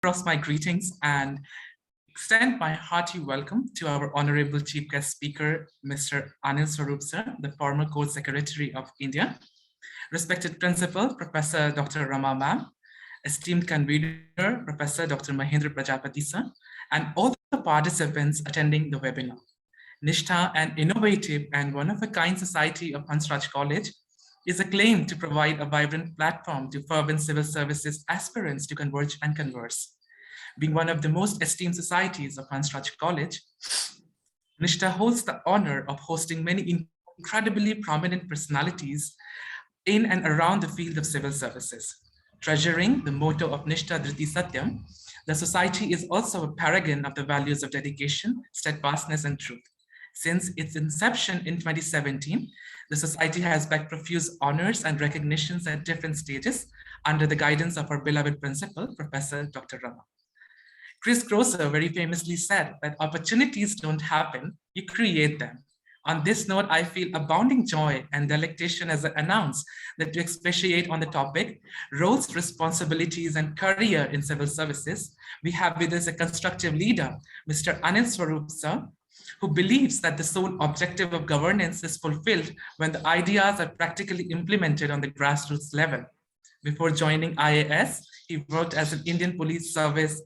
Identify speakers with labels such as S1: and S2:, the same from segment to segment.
S1: across my greetings and extend my hearty welcome to our Honorable Chief Guest Speaker, Mr. Anil Swarup, sir, the former Court Secretary of India, respected Principal, Professor Dr. Rama ma'am, esteemed convener, Professor Dr. Mahendra Prajapati, sir, and all the participants attending the webinar. NISHTHA, an innovative and one-of-a-kind society of Hansraj College, is acclaimed to provide a vibrant platform to fervent civil services aspirants to converge and converse. Being one of the most esteemed societies of Hansraj College, NISHTHA holds the honor of hosting many incredibly prominent personalities in and around the field of civil services. Treasuring the motto of NISHTHA Dhriti Satyam, the society is also a paragon of the values of dedication, steadfastness, and truth. Since its inception in 2017, the society has backed profuse honors and recognitions at different stages under the guidance of our beloved principal, Professor Dr. Rama. Chris Grosser very famously said that opportunities don't happen, you create them. On this note, I feel abounding joy and delectation as I announce that to expatiate on the topic, roles, responsibilities, and career in civil services, we have with us a constructive leader, Mr. Anil Swarup, sir, who believes that the sole objective of governance is fulfilled when the ideas are practically implemented on the grassroots level. Before joining IAS, he worked as an Indian Police Service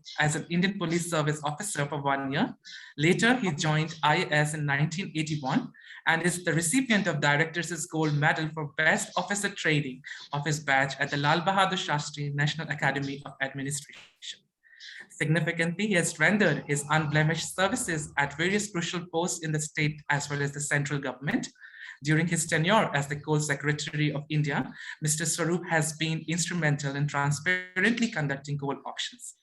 S1: officer for 1 year. Later, he joined IAS in 1981 and is the recipient of Director's Gold Medal for Best Officer Training of his batch at the Lal Bahadur Shastri National Academy of Administration. Significantly, he has rendered his unblemished services at various crucial posts in the state as well as the central government. During his tenure as the Court Secretary of India, Mr. Swarup has been instrumental in transparently conducting coal auctions.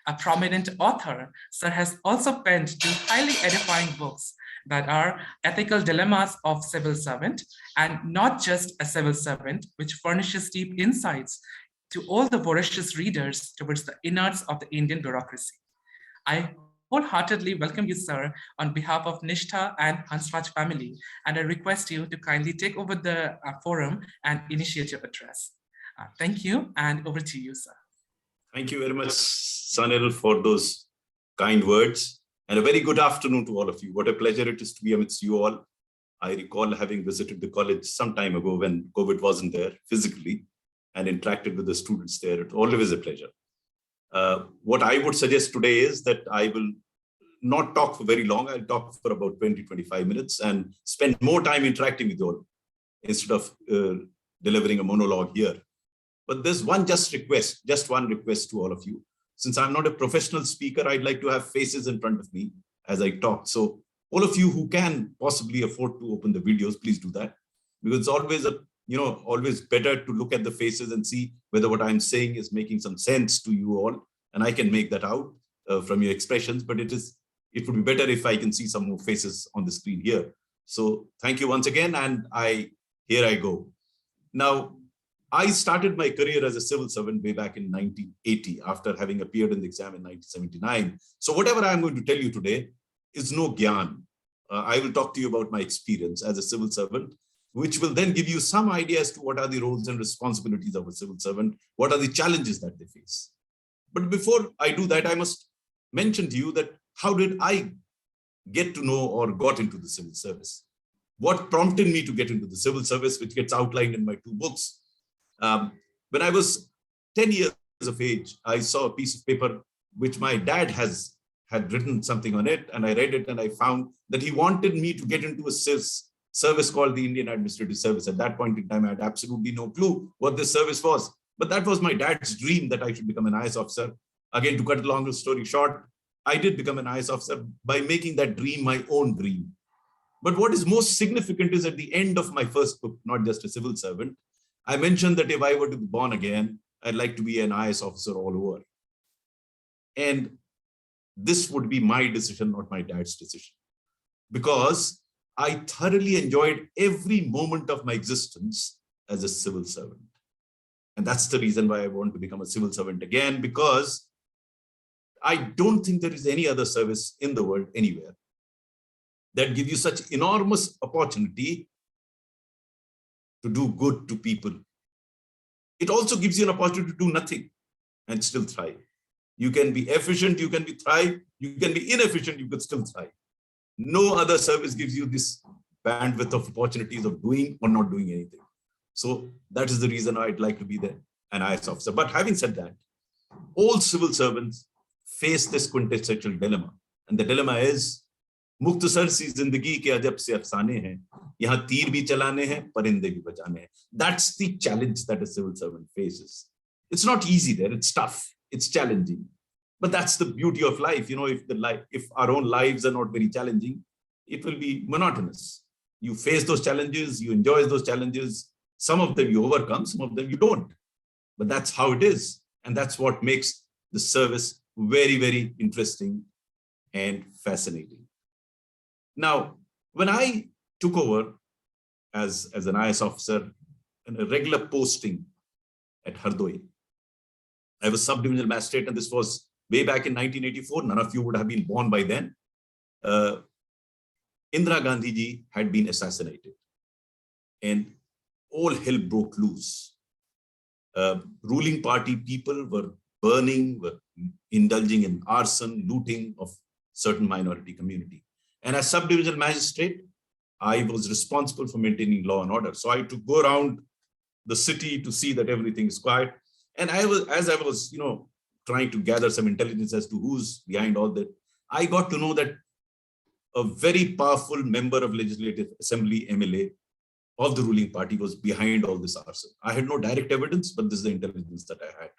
S1: A prominent author, Sir has also penned 2 highly edifying books that are Ethical Dilemmas of Civil Servant and Not Just a Civil Servant, which furnishes deep insights to all the voracious readers towards the innards of the Indian bureaucracy. I wholeheartedly welcome you, sir, on behalf of NISHTHA and Hansraj family, and I request you to kindly take over the forum and initiate your address. Thank you, and over to you, sir.
S2: Thank you very much, Sanil, for those kind words, and a very good afternoon to all of you. What a pleasure it is to be amidst you all. I recall having visited the college some time ago when COVID wasn't there physically, and interacted with the students there. It's always a pleasure. What I would suggest today is that I will not talk for very long. I'll talk for about 20-25 minutes and spend more time interacting with you all instead of delivering a monologue here. But there's one request to all of you. Since I'm not a professional speaker, I'd like to have faces in front of me as I talk. So all of you who can possibly afford to open the videos, please do that. Because it's always always better to look at the faces and see whether what I'm saying is making some sense to you all. And I can make that out from your expressions, but it would be better if I can see some more faces on the screen here. So thank you once again. And here I go. Now, I started my career as a civil servant way back in 1980 after having appeared in the exam in 1979. So whatever I'm going to tell you today is no gyan. I will talk to you about my experience as a civil servant, which will then give you some idea as to what are the roles and responsibilities of a civil servant, what are the challenges that they face. But before I do that, I must mention to you that how did I get to know or got into the civil service? What prompted me to get into the civil service, which gets outlined in my 2 books. When I was 10 years of age, I saw a piece of paper which my dad had written something on it, and I read it and I found that he wanted me to get into a service called the Indian Administrative Service. At that point in time, I had absolutely no clue what this service was. But that was my dad's dream, that I should become an IAS officer. Again, to cut a long story short, I did become an IAS officer by making that dream my own dream. But what is most significant is at the end of my first book, Not Just a Civil Servant, I mentioned that if I were to be born again, I'd like to be an IAS officer all over. And this would be my decision, not my dad's decision. Because I thoroughly enjoyed every moment of my existence as a civil servant. And that's the reason why I want to become a civil servant again, because I don't think there is any other service in the world anywhere that gives you such enormous opportunity to do good to people. It also gives you an opportunity to do nothing and still thrive. You can be efficient, you can be thrive, you can be inefficient, you can still thrive. No other service gives you this bandwidth of opportunities of doing or not doing anything. So that is the reason I'd like to be there, an IS officer. But having said that, all civil servants face this quintessential dilemma. And the dilemma is, मुख्तसर सी जिंदगी के अजब से अफसाने हैं, यहाँ तीर भी चलाने हैं, परिंदे भी बचाने हैं. That's the challenge that a civil servant faces. It's not easy there, it's tough, it's challenging. But that's the beauty of life. You know, if our own lives are not very challenging, it will be monotonous. You face those challenges, you enjoy those challenges. Some of them you overcome, some of them you don't. But that's how it is. And that's what makes the service very, very interesting and fascinating. Now, when I took over as an IS officer in a regular posting at Hardoi, I was sub-divisional magistrate, and this was way back in 1984. None of you would have been born by then. Indira Gandhi ji had been assassinated, and all hell broke loose. Ruling party people were burning, were indulging in arson, looting of certain minority community. And as sub-divisional magistrate, I was responsible for maintaining law and order. So I had to go around the city to see that everything is quiet. And as I was, trying to gather some intelligence as to who's behind all that, I got to know that a very powerful member of Legislative Assembly, MLA, of the ruling party was behind all this arson. I had no direct evidence, but this is the intelligence that I had.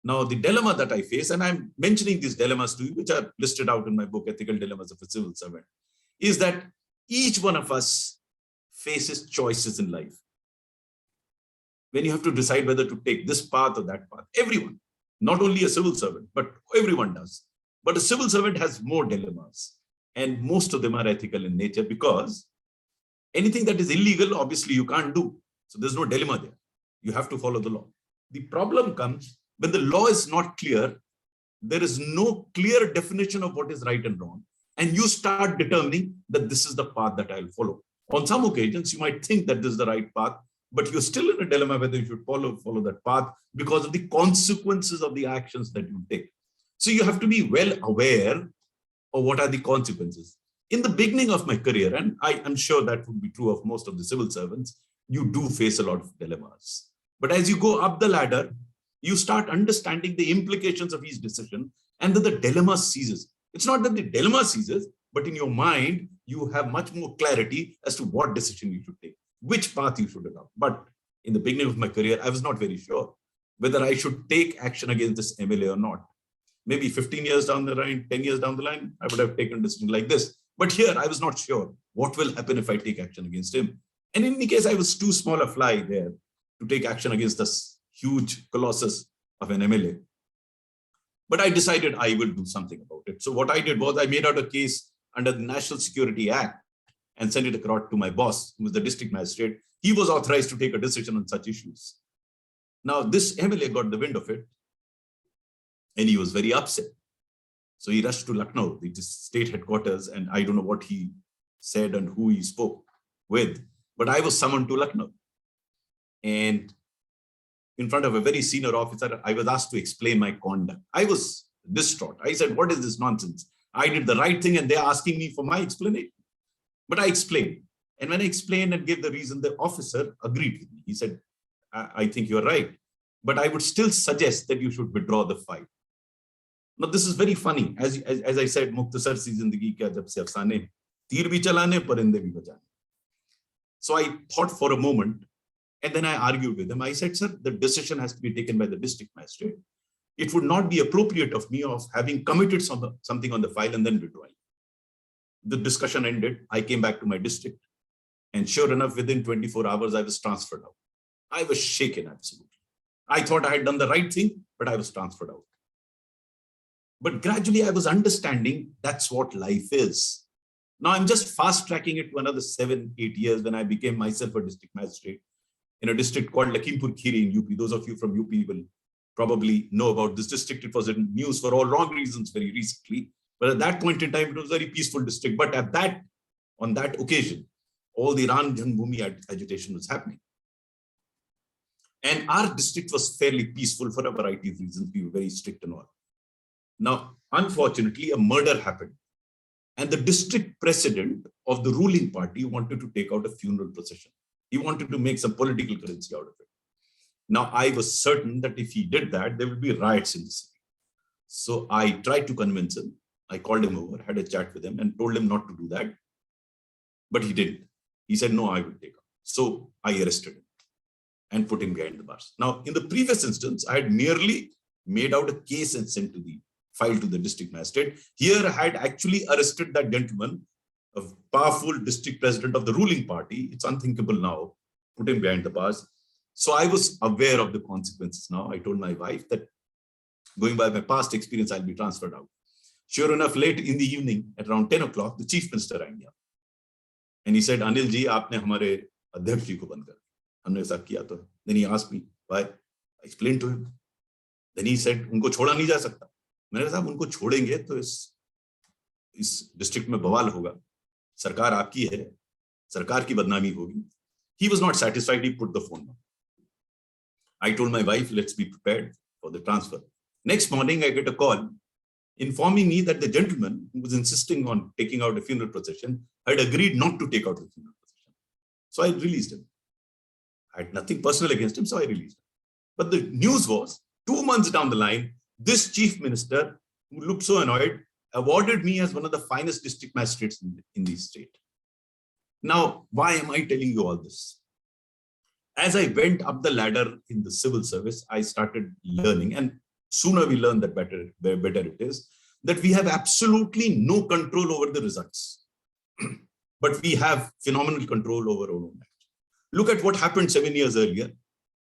S2: Now, the dilemma that I face, and I'm mentioning these dilemmas to you, which are listed out in my book, Ethical Dilemmas of a Civil Servant, is that each one of us faces choices in life. When you have to decide whether to take this path or that path, everyone, not only a civil servant, but everyone does. But a civil servant has more dilemmas, and most of them are ethical in nature, because anything that is illegal, obviously you can't do. So there's no dilemma there. You have to follow the law. The problem comes when the law is not clear, there is no clear definition of what is right and wrong, and you start determining that this is the path that I'll follow. On some occasions, you might think that this is the right path, but you're still in a dilemma whether you should follow that path because of the consequences of the actions that you take. So you have to be well aware of what are the consequences. In the beginning of my career, and I am sure that would be true of most of the civil servants, you do face a lot of dilemmas. But as you go up the ladder, you start understanding the implications of each decision, and then the dilemma ceases. It's not that the dilemma ceases, but in your mind, you have much more clarity as to what decision you should take, which path you should adopt. But in the beginning of my career, I was not very sure whether I should take action against this MLA or not. Maybe 15 years down the line, 10 years down the line, I would have taken a decision like this. But here, I was not sure what will happen if I take action against him. And in any case, I was too small a fly there to take action against this huge colossus of an MLA. But I decided I will do something about it. So what I did was I made out a case under the National Security Act and sent it across to my boss, who was the district magistrate. He was authorized to take a decision on such issues. Now, this MLA got the wind of it, and he was very upset. So he rushed to Lucknow, the state headquarters, and I don't know what he said and who he spoke with, but I was summoned to Lucknow. And in front of a very senior officer, I was asked to explain my conduct. I was distraught. I said, what is this nonsense? I did the right thing and they're asking me for my explanation. But I explained. And when I explained and gave the reason, the officer agreed with me. He said, I think you're right, but I would still suggest that you should withdraw the file. Now, this is very funny. As I said, मुख्तसर सी जिंदगी के अजब से अफसाने, तीर भी चलाने, परिंदे भी बचाने. So I thought for a moment, and then I argued with him. I said, sir, the decision has to be taken by the district magistrate. It would not be appropriate of me of having committed something on the file and then withdrawing. The discussion ended. I came back to my district, and sure enough, within 24 hours, I was transferred out. I was shaken, absolutely. I thought I had done the right thing, but I was transferred out. But gradually, I was understanding that's what life is. Now, I'm just fast tracking it to another 7-8 years when I became myself a district magistrate in a district called Lakhimpur Kheri in UP. Those of you from UP will probably know about this district. It was in news for all wrong reasons very recently. But at that point in time, it was a very peaceful district. But on that occasion, all the Ram Janmabhoomi agitation was happening. And our district was fairly peaceful for a variety of reasons. We were very strict and all. Now, unfortunately, a murder happened. And the district president of the ruling party wanted to take out a funeral procession. He wanted to make some political currency out of it. Now, I was certain that if he did that, there would be riots in the city. So I tried to convince him. I called him over, had a chat with him and told him not to do that. But he didn't. He said, no, I will take up. So I arrested him and put him behind the bars. Now, in the previous instance, I had merely made out a case and sent to the file to the district magistrate. Here I had actually arrested that gentleman, a powerful district president of the ruling party. It's unthinkable now, put him behind the bars. So I was aware of the consequences now. I told my wife that going by my past experience, I'll be transferred out. Sure enough, late in the evening, at around 10 o'clock, the chief minister rang me up. And he said, Anil ji, aapne hamare adhyaksh ji ko band kar. Humne aisa kiya to. Then he asked me why. I explained to him. Then he said, unko choda nahi ja sakta. मैंने कहा साहब उनको छोड़ेंगे तो इस district में बवाल होगा, सरकार आपकी है, सरकार की बदनामी होगी. He was not satisfied. He put the phone down. I told my wife, let's be prepared for the transfer. Next morning, I get a call informing me that the gentleman who was insisting on taking out a funeral procession had agreed not to take out the funeral procession. So I released him. I had nothing personal against him, so I released him. But the news was 2 months down the line, this chief minister, who looked so annoyed, awarded me as one of the finest district magistrates in the state. Now, why am I telling you all this? As I went up the ladder in the civil service, I started learning, and sooner we learn, that better it is, that we have absolutely no control over the results. But we have phenomenal control over our own action. Look at what happened 7 years earlier.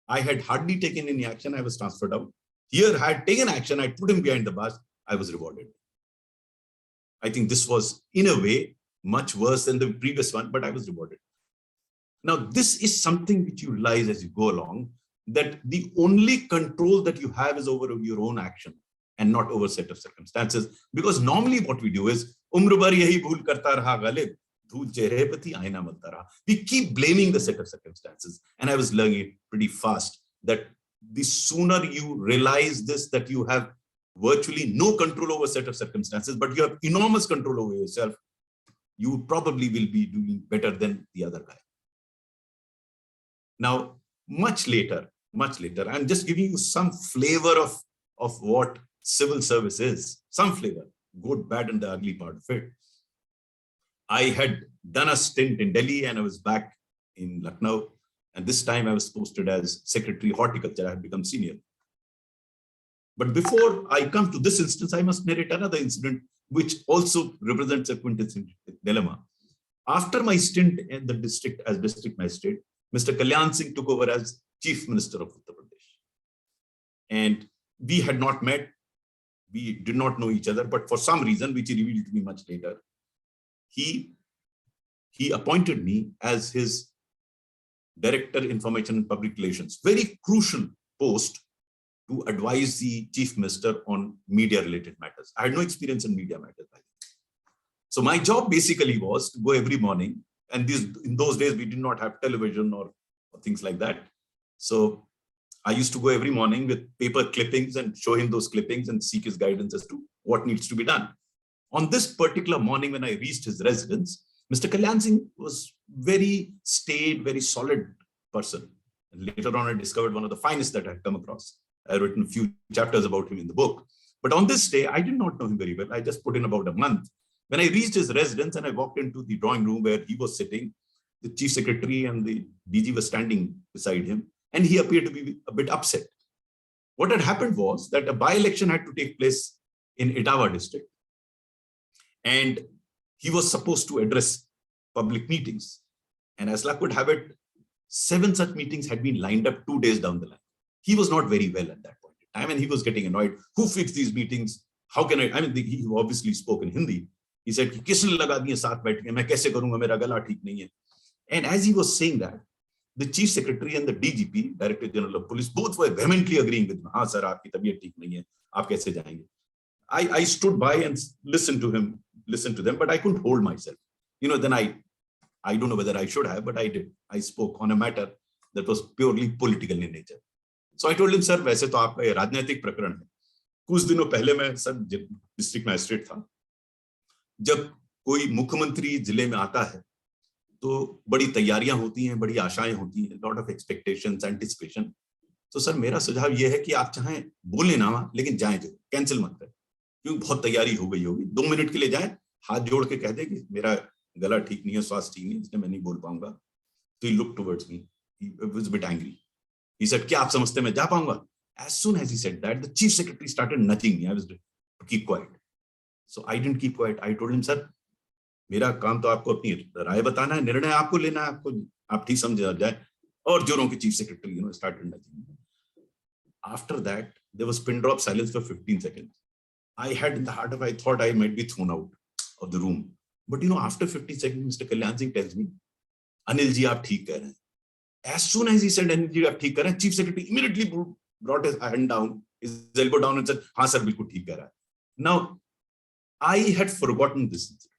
S2: I had hardly taken any action. I was transferred out. Here, I had taken action. I put him behind the bars. I was rewarded. I think this was, in a way, much worse than the previous one, but I was rewarded. Now, this is something which you realize as you go along, that the only control that you have is over your own action and not over set of circumstances. Because normally what we do is, umr bhar yahi bhool karta raha ghalib, dhool chehre pe thi aina malta raha. We keep blaming the set of circumstances. And I was learning it pretty fast that the sooner you realize this, that you have virtually no control over set of circumstances, but you have enormous control over yourself, you probably will be doing better than the other guy. Now, much later, I'm just giving you some flavor of what civil service is, some flavor, good, bad, and the ugly part of it. I had done a stint in Delhi and I was back in Lucknow. And this time I was posted as Secretary Horticulture. I had become senior. But before I come to this instance, I must narrate another incident which also represents a quintessential dilemma. After my stint in the district as district magistrate, Mr. Kalyan Singh took over as Chief Minister of Uttar Pradesh. And we had not met. We did not know each other, but for some reason, which he revealed to me much later, he appointed me as his Director, Information and Public Relations, very crucial post to advise the Chief Minister on media-related matters. I had no experience in media matters. So my job basically was to go every morning, and in those days, we did not have television or things like that. So I used to go every morning with paper clippings and show him those clippings and seek his guidance as to what needs to be done. On this particular morning, when I reached his residence, Mr. Kalyan Singh was very staid, very solid person. And later on, I discovered one of the finest that I had come across. I've written a few chapters about him in the book. But on this day, I did not know him very well. I just put in about a month. When I reached his residence and I walked into the drawing room where he was sitting, the chief secretary and the DG were standing beside him, and he appeared to be a bit upset. What had happened was that a by-election had to take place in Etawah district. And he was supposed to address public meetings. And as luck would have it, 7 such meetings had been lined up 2 days down the line. He was not very well at that point in time, and he was getting annoyed. Who fixed these meetings? How can I mean, he obviously spoke in Hindi. He said, "Kisne laga diye saath baithke, main kaise karunga, mera gala theek nahi hai." And as he was saying that, the chief secretary and the DGP, Director General of Police, both were vehemently agreeing with me. "Haan sir, aapki tabiyat theek nahi hai. Aap kaise jayenge?" I stood by and listened to them, but I couldn't hold myself. Then I don't know whether I should have, but I did. I spoke on a matter that was purely political in nature. So I told him, sir, वैसे तो आपका ये राजनीतिक प्रकरण है. कुछ दिनों पहले मैं सर डिस्ट्रिक्ट मैजिस्ट्रेट था. जब कोई मुख्यमंत्री जिले में आता है तो बड़ी तैयारियां होती हैं, बड़ी आशाएं होती हैं, लॉट ऑफ एक्सपेक्टेशंस, एंटिसिपेशन. तो सर मेरा सुझाव यह है कि आप चाहें बोले ना वहां, लेकिन जाएं जरूर, कैंसिल मत करें, क्योंकि बहुत तैयारी हो गई होगी. 2 मिनट के लिए जाएं, हाथ जोड़ के कह दे कि मेरा गला ठीक नहीं है, स्वास्थ्य ठीक नहीं है, इसलिए मैं नहीं बोल पाऊंगा. तो he look towards me, he was a bit angry. He said, क्या आप समझते मैं जा पाऊंगा? As soon as he said that, the chief secretary started nudging me. I was to keep quiet. So I didn't keep quiet. I told him, sir, मेरा काम तो आपको अपनी राय बताना है, निर्णय आपको लेना है, आपको आप ठीक समझ जाए. और जोरों की chief secretary started nudging me. After that, there was pin drop silence for 15 seconds. I had in the heart of, I thought I might be thrown out of the room. But after 15 seconds, Mr. Kalyan Singh tells me, Anil ji, आप ठीक कह रहे हैं. As soon as he said, Anil ji, आप ठीक कह रहे हैं, chief secretary immediately brought his hand down, his elbow down and said, हाँ sir, बिल्कुल ठीक कह रहा है. Now, I had forgotten this incident.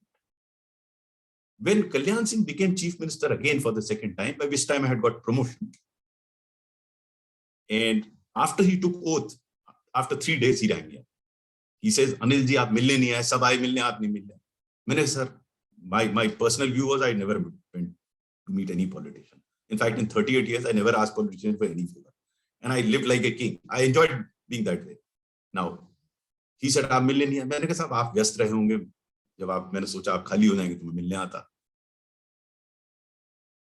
S2: When Kalyan Singh became chief minister again for the second time, by which time I had got promotion, and after he took oath, after 3 days he rang me. He says, Anil ji, आप मिलने नहीं आए, सब आए मिलने, आप नहीं मिलने. मैंने sir, my personal view was I never went to meet any politician. In fact, in 38 years, I never asked politicians for any favor. And I lived like a king. I enjoyed being that way. Now, he said, आप मिलने नहीं आए. मैंने कहा, साहब आप व्यस्त रहे होंगे. जब मैंने सोचा आप खाली हो जाएंगे तो मैं मिलने आता.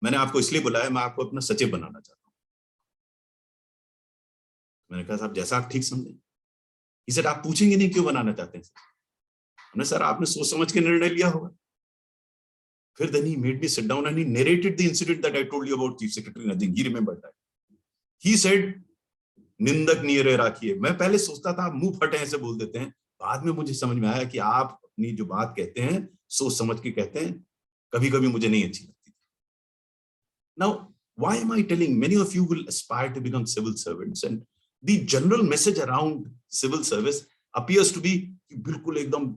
S2: मैंने आपको इसलिए बुलाया, मैं आपको अपना सचिव बनाना चाहता हूँ. मैंने कहा, साहब जैसा आप ठीक समझे. He said, आप पूछेंगे नहीं क्यों बनाना चाहते हैं. हमने सर आपने सोच समझ के निर्णय लिया होगा. Then he made me sit down and he narrated the incident that I told you about Chief Secretary Najing. He remembered that. He said, निंदक नीरे राखिए. मैं पहले सोचता था मुंह फटे ऐसे बोल देते हैं. बाद में मुझे समझ में आया कि आप अपनी जो बात कहते हैं सोच समझ के कहते हैं. कभी-कभी मुझे नहीं अच्छी लगती. Now, why am I telling? Many of you will aspire to become civil servants, and the general message around civil service appears to be कि बिल्कुल एकदम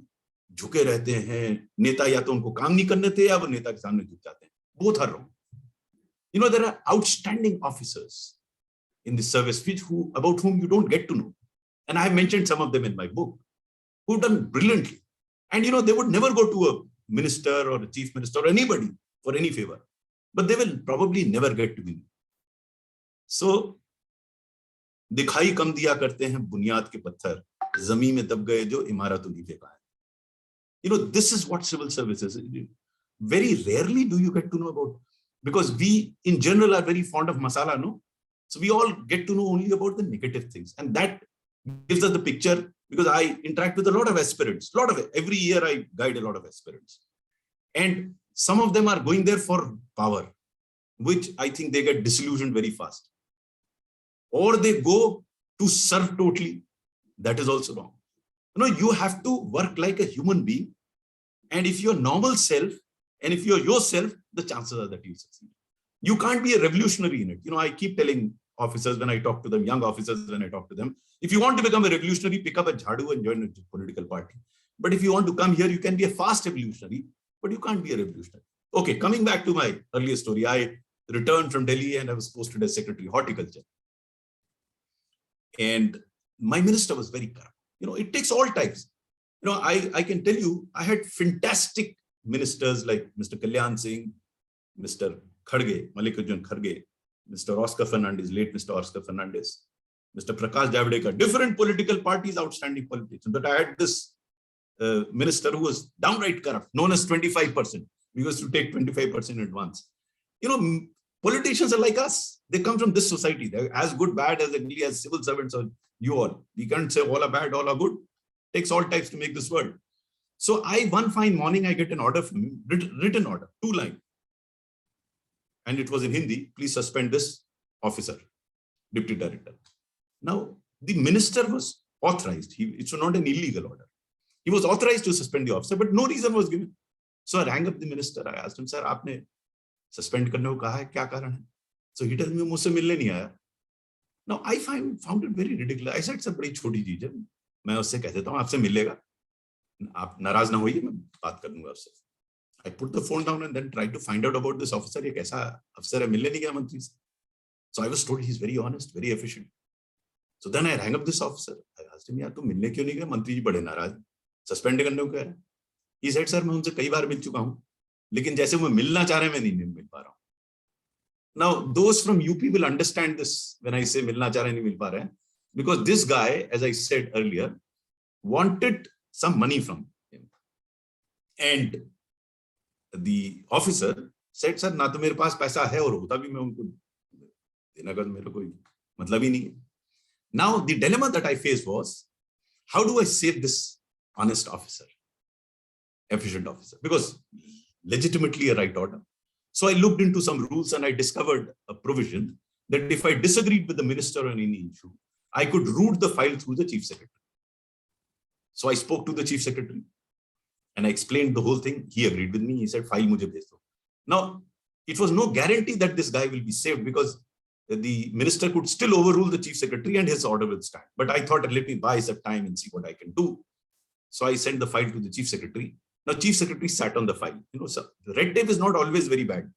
S2: झुके रहते हैं. नेता या तो उनको काम नहीं करने देते या वो नेता के सामने झुक जाते हैं. Both are wrong. There are outstanding officers in the service about whom you don't get to know. And I have mentioned some of them in my book who've done brilliantly. And they would never go to a minister or a chief minister or anybody for any favor. But they will probably never get to be. So, दिखाई कम दिया करते हैं बुनियाद के पत्थर, जमीन में दब गए जो इमारत उन्हीं पे पाए. This is what civil service is. Very rarely do you get to know about, because we in general are very fond of masala, no? So we all get to know only about the negative things, and that gives us the picture, because I interact with a lot of aspirants, every year I guide a lot of aspirants, and some of them are going there for power, which I think they get disillusioned very fast, or they go to serve totally. That is also wrong. You have to work like a human being, and if you're normal self, and if you're yourself, the chances are that you succeed. You can't be a revolutionary in it. I keep telling officers when I talk to them, young officers when I talk to them, if you want to become a revolutionary, pick up a jhadu and join a political party. But if you want to come here, you can be a fast revolutionary, but you can't be a revolutionary. Okay, coming back to my earlier story, I returned from Delhi and I was posted as Secretary Horticulture. And my minister was very corrupt. It takes all types. I can tell you, I had fantastic ministers like Mr. Kalyan Singh, Mr. Kharge, Mallikarjun Kharge, Mr. Oscar Fernandez, late Mr. Oscar Fernandez, Mr. Prakash Javadekar, different political parties, outstanding politicians. But I had this minister who was downright corrupt, known as 25%. We used to take 25% in advance. Politicians are like us. They come from this society. They're as good, bad, as ugly as civil servants or you all. We can't say all are bad, all are good. It takes all types to make this world. So one fine morning, I get an order from him, written order, 2 lines. And it was in Hindi, please suspend this officer, deputy director. Now, the minister was authorized. It was not an illegal order. He was authorized to suspend the officer, but no reason was given. So I rang up the minister. I asked him, sir, आपने suspend करने को कहा है, क्या कारण है? So he tells me, मुझसे मिलने नहीं आया. Now I found it very ridiculous. I said, sir बड़ी छोटी चीज है. मैं उससे कह देता हूँ, आपसे मिलेगा. आप नाराज ना होइए, मैं बात कर दूंगा उससे. I put the phone down and then tried to find out about this officer. ये कैसा अफसर है, मिलने नहीं गया मंत्री से. So I was told he's very honest, very efficient. So then I rang up this officer. I asked him, यार तू मिलने क्यों नहीं गया? मंत्री जी बड़े नाराज, सस्पेंड करने को कह रहे हैं. He said, sir, मैं उनसे कई बार मिल चुका हूं, लेकिन जैसे वो मिलना चाह रहे हैं मैं नहीं मिल पा रहा हूं. Now those from UP will understand this when I say मिलना चाह रहे हैं नहीं मिल पा रहे हैं, because this guy, as I said earlier, wanted some money from him, and the officer said, sir, ना तो मेरे पास पैसा है और होता भी मैं उनको देने का मेरा कोई मतलब ही नहीं है. Now the dilemma that I faced was, how do I save this honest officer, efficient officer, because legitimately a right order. So I looked into some rules and I discovered a provision that if I disagreed with the minister on any issue, I could route the file through the chief secretary. So I spoke to the chief secretary and I explained the whole thing. He agreed with me. He said, file mujhe bhej do. Now, it was no guarantee that this guy will be saved, because the minister could still overrule the chief secretary and his order will stand. But I thought, let me buy some time and see what I can do. So I sent the file to the chief secretary. Now, chief secretary sat on the file. So the red tape is not always very bad.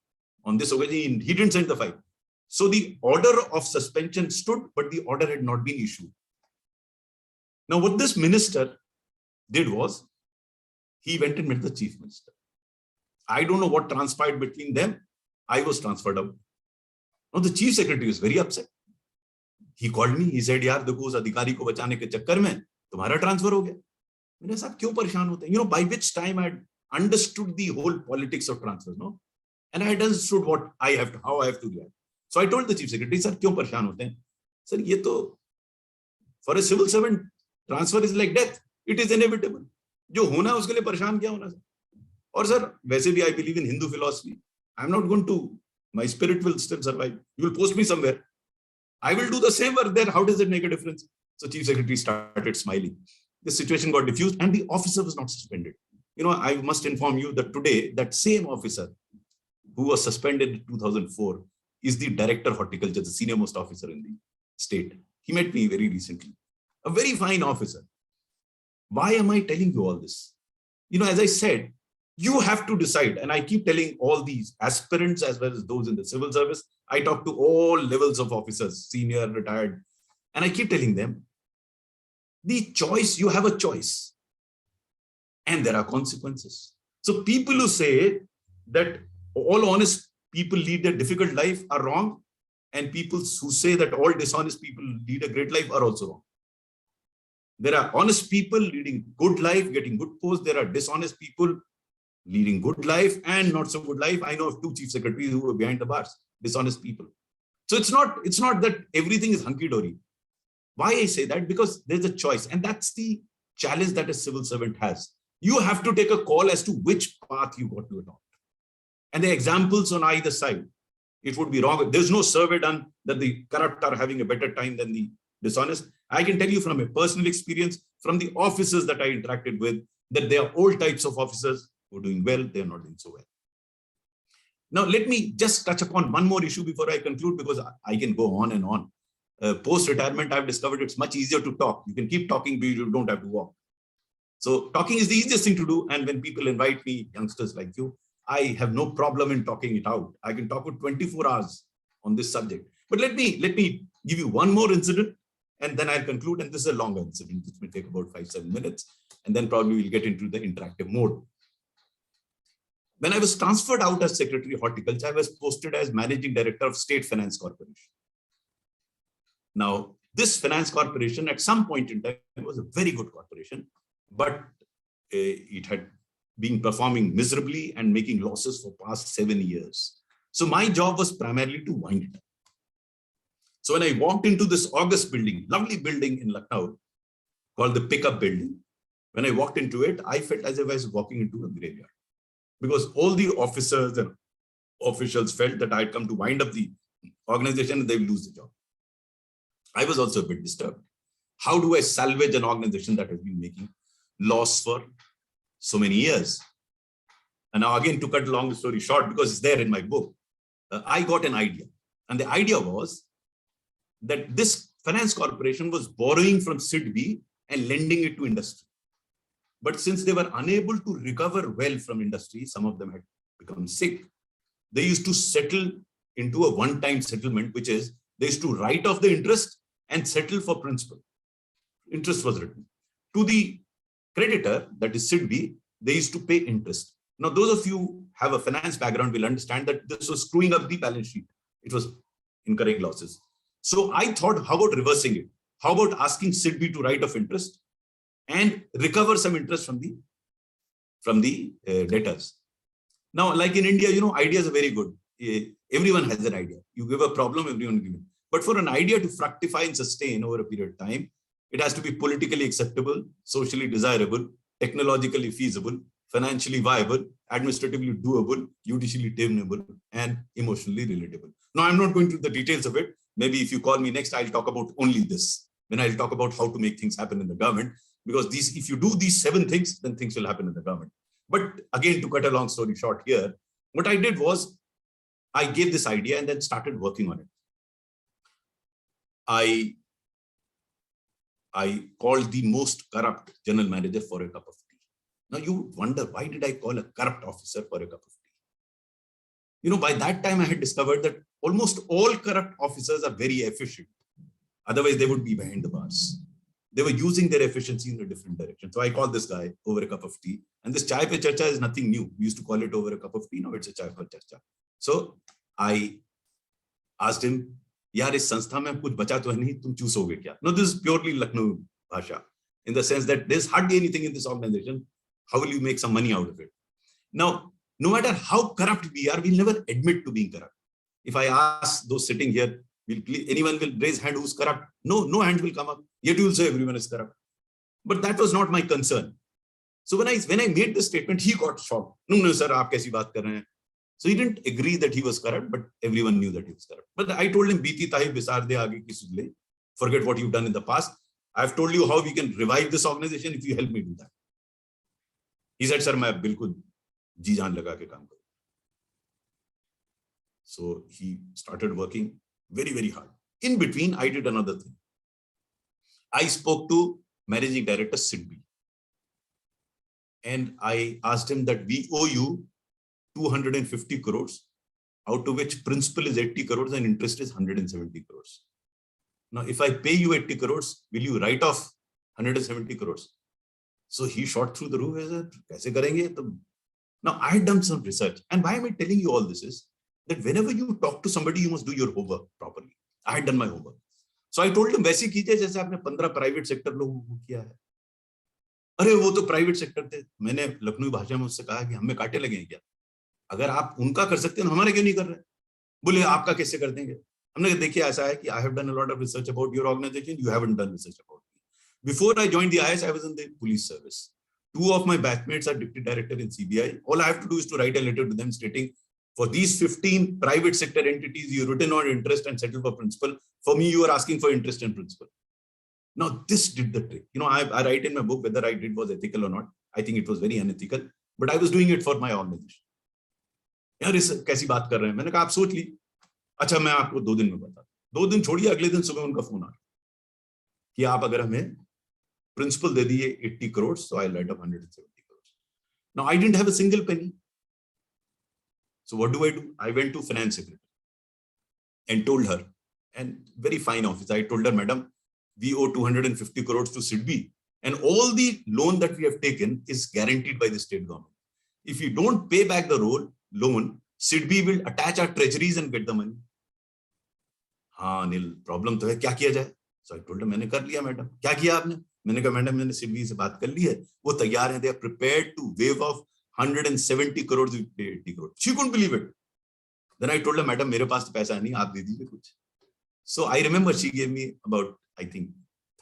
S2: On this occasion, he didn't send the file. So the order of suspension stood, but the order had not been issued. Now, what this minister did was, he went and met the chief minister. I don't know what transpired between them. I was transferred out. Now, the chief secretary was very upset. He called me. He said, यार देखो उस अधिकारी को बचाने के चक्कर में तुम्हारा ट्रांसफर हो गया. मैंने साहब क्यों परेशान होते हैं? By which time I had understood the whole politics of transfer, no? And I had understood how I have to react. So I told the chief secretary, sir, क्यों परेशान होते हैं? Sir, ये तो for a civil servant, transfer is like death. It is inevitable. जो होना उसके लिए परेशान क्या होना सर? और सर वैसे भी I believe in Hindu philosophy. I'm not going to. My spirit will still survive. You will post me somewhere. I will do the same work there. How does it make a difference? So chief secretary started smiling. The situation got diffused and the officer was not suspended. I must inform you that today, that same officer who was suspended in 2004 is the director of horticulture, the senior most officer in the state. He met me very recently. A very fine officer. Why am I telling you all this? As I said, you have to decide. And I keep telling all these aspirants as well as those in the civil service. I talk to all levels of officers, senior, retired, and I keep telling them, the choice, you have a choice. And there are consequences. So people who say that all honest people lead a difficult life are wrong. And people who say that all dishonest people lead a great life are also wrong. There are honest people leading good life, getting good posts. There are dishonest people leading good life and not so good life. I know of 2 chief secretaries who were behind the bars, dishonest people. So it's not that everything is hunky-dory. Why I say that? Because there's a choice. And that's the challenge that a civil servant has. You have to take a call as to which path you got to adopt. And the examples on either side, it would be wrong. There's no survey done that the corrupt are having a better time than the dishonest. I can tell you from a personal experience, from the officers that I interacted with, that there are all types of officers who are doing well, they are not doing so well. Now, let me just touch upon one more issue before I conclude, because I can go on and on. Post-retirement, I've discovered it's much easier to talk. You can keep talking, but you don't have to walk. So talking is the easiest thing to do. And when people invite me, youngsters like you, I have no problem in talking it out. I can talk for 24 hours on this subject. But let me give you one more incident, and then I'll conclude. And this is a longer incident, which may take about 5-7 minutes. And then probably we'll get into the interactive mode. When I was transferred out as Secretary of Horticulture, I was posted as Managing Director of State Finance Corporation. Now, this finance corporation at some point in time was a very good corporation, but it had been performing miserably and making losses for past 7 years. So my job was primarily to wind it up. So when I walked into this August building, lovely building in Lucknow called the Pickup Building, when I walked into it, I felt as if I was walking into a graveyard, because all the officers and officials felt that I had come to wind up the organization and they will lose the job. I was also a bit disturbed. How do I salvage an organization that has been making loss for so many years? And now again, to cut a long story short, because it's there in my book, I got an idea. And the idea was that this finance corporation was borrowing from SIDBI and lending it to industry. But since they were unable to recover well from industry, some of them had become sick, they used to settle into a one-time settlement, which is they used to write off the interest and settle for principal. Interest was written. To the creditor, that is SIDBI, they used to pay interest. Now, those of you who have a finance background will understand that this was screwing up the balance sheet. It was incurring losses. So I thought, how about reversing it? How about asking SIDBI to write off interest and recover some interest from the debtors? Now, like in India, ideas are very good. Everyone has an idea. You give a problem, everyone gives it. But for an idea to fructify and sustain over a period of time, it has to be politically acceptable, socially desirable, technologically feasible, financially viable, administratively doable, judicially tenable, and emotionally relatable. Now, I'm not going through the details of it. Maybe if you call me next, I'll talk about only this. Then I'll talk about how to make things happen in the government. Because if you do these 7 things, then things will happen in the government. But again, to cut a long story short here, what I did was I gave this idea and then started working on it. I called the most corrupt general manager for a cup of tea. Now you wonder, why did I call a corrupt officer for a cup of tea? By that time I had discovered that almost all corrupt officers are very efficient. Otherwise they would be behind the bars. They were using their efficiency in a different direction. So I called this guy over a cup of tea. And this chai pe charcha is nothing new. We used to call it over a cup of tea. Now it's a chai pe charcha. So I asked him, yaar, is sanstha mein kuch bacha to hai nahi, tum choosoge kya? No, this is purely Lucknow bhasha, in the sense that there's hardly anything in this organization. How will you make some money out of it? Now, no matter how corrupt we are, we'll never admit to being corrupt. If I ask those sitting here, anyone will raise hand who's corrupt? No hand will come up. Yet you will say everyone is corrupt. But that was not my concern. So when I made this statement, he got shocked. No, sir, aap kaisi baat kar rahe hain? So he didn't agree that he was corrupt, but everyone knew that he was corrupt. But I told him, Biti tahi bisar de aage ki sudh le. Forget what you've done in the past. I've told you how we can revive this organization if you help me do that. He said, sir, main bilkul ji jaan laga ke kaam karu. So he started working very, very hard. In between, I did another thing. I spoke to Managing Director SIDBI. And I asked him that we owe you 250 crores, out of which principal is 80 crores and interest is 170 crores. Now, if I pay you 80 crores, will you write off 170 crores? So he shot through the roof. He said, kaise karenge? Now, I had done some research. And why am I telling you all this is that whenever you talk to somebody, you must do your homework properly. I had done my homework. So I told him, वैसे कीजिए जैसे आपने 15 private sector लोगों को किया है. अरे वो तो प्राइवेट सेक्टर थे. मैंने लखनऊ भाषा में उससे कहा कि हमें काटे लगे हैं क्या? अगर आप उनका कर सकते हैं, हमारे क्यों नहीं कर रहे? बोले आपका कैसे कर देंगे? हमने कहा देखिए ऐसा है कि I have done a lot of research about your organization. You haven't done research about me. Before I joined the IS, I was in the police service. 2 of my batchmates are deputy director in CBI. All I have to do is to write a letter to them stating, for these 15 private sector entities, you written on interest and settle for principal. For me, you are asking for interest and principal. Now, this did the trick. I write in my book whether I did was ethical or not. I think it was very unethical, but I was doing it for my organization. यार इस कैसी बात कर रहे हैं? मैंने कहा आप सोच ली. अच्छा मैं आपको 2 दिन में बताता. 2 दिन छोड़िए, अगले दिन सुबह उनका फोन आ कि आप अगर हमें प्रिंसिपल दे दिए 80 crores, so I let up 170 crores. Now I didn't have a single penny. So what do? I went to finance secretary and told her, and very fine officer, I told her, madam, we owe 250 crores to SIDBI, and all the loan that we have taken is guaranteed by the state government. If you don't pay back the loan, SIDBI will attach our treasuries and get the money. हाँ Anil, problem तो है, क्या किया जाए? So I told her, मैंने कर लिया madam. क्या किया आपने? मैंने कहा मैडम मैंने SIDBI से बात कर ली है, वो तैयार हैं, they are prepared to waive off 170 crores if you pay 80 crores. She couldn't believe it. Then I told her, madam, मेरे पास तो पैसा नहीं, आप दे दीजिए कुछ. So I remember she gave me about, I think,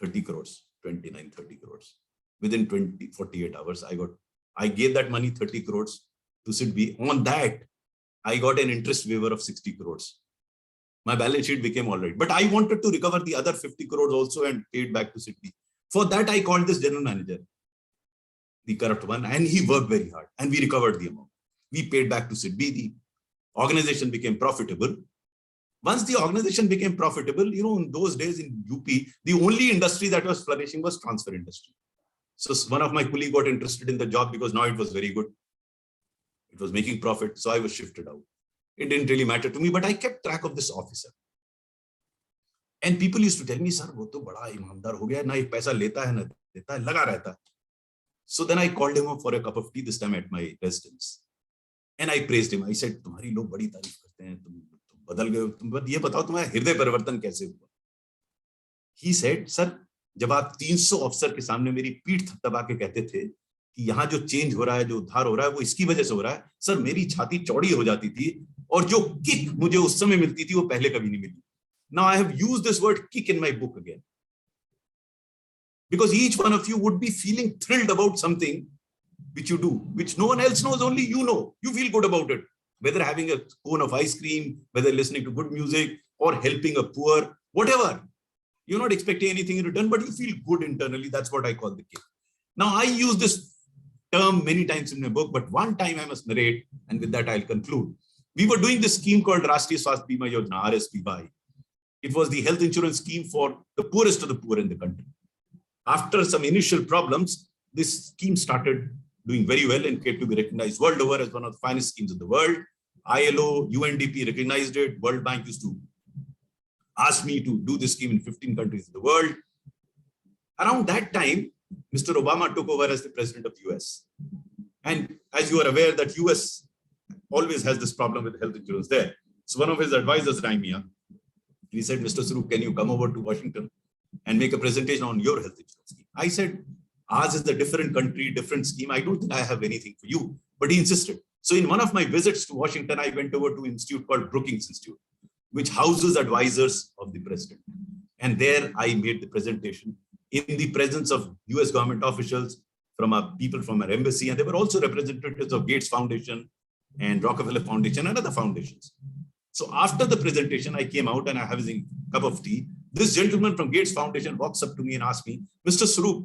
S2: 30 crores, 29, 30 crores. Within 48 hours, I gave that money, 30 crores to SIDBI. On that, I got an interest waiver of 60 crores. My balance sheet became all right. But I wanted to recover the other 50 crores also and pay it back to SIDBI. For that, I called this general manager, the corrupt one, and he worked very hard and we recovered the amount. We paid back to SIDBI. The organization became profitable. Once the organization became profitable, in those days in UP, the only industry that was flourishing was transfer industry. So one of my colleagues got interested in the job because now it was very good. It was making profit. So I was shifted out. It didn't really matter to me, but I kept track of this officer. And people used to tell me, sir, वो तो बड़ा ईमानदार हो गया, ना एक पैसा लेता है ना देता है, लगा रहता है. So then I called him up for a cup of tea, this time at my residence. And I praised him. I said, तुम्हारी लोग बड़ी तारीफ करते हैं, तुम बदल गए, तुम ये बताओ तुम्हारा हृदय परिवर्तन कैसे हुआ. He said, sir, जब आप 300 अफसर के सामने मेरी पीठ थपथपा के कहते थे कि यहाँ जो चेंज हो रहा है, जो उद्धार हो रहा है, वो इसकी वजह से हो रहा है, सर मेरी छाती चौड़ी हो जाती थी और जो किक मुझे उस समय मिलती थी वो पहले कभी नहीं मिली. Now I have used this word kick in my book again, because each one of you would be feeling thrilled about something which you do, which no one else knows, only you know. You feel good about it, whether having a cone of ice cream, whether listening to good music, or helping a poor, whatever. You're not expecting anything in return, but you feel good internally. That's what I call the kick. Now, I use this term many times in my book, but one time I must narrate, and with that I'll conclude. We were doing this scheme called Rashtriya Swasthya Bima Yojana, RSBY. It was the health insurance scheme for the poorest of the poor in the country. After some initial problems, this scheme started doing very well and came to be recognized world over as one of the finest schemes in the world. ILO, UNDP recognized it. World Bank used to ask me to do this scheme in 15 countries in the world. Around that time, Mr. Obama took over as the president of the US. And as you are aware that US always has this problem with health insurance there. So one of his advisors rang me up. He said, Mr. Swarup, can you come over to Washington and make a presentation on your health insurance scheme? I said, ours is a different country, different scheme. I don't think I have anything for you. But he insisted. So in one of my visits to Washington, I went over to an institute called Brookings Institute, which houses advisors of the president. And there I made the presentation in the presence of US government officials, from people from our embassy, and there were also representatives of Gates Foundation and Rockefeller Foundation and other foundations. So after the presentation, I came out and I was having a cup of tea. This gentleman from Gates Foundation walks up to me and asks me, Mr. Swarup,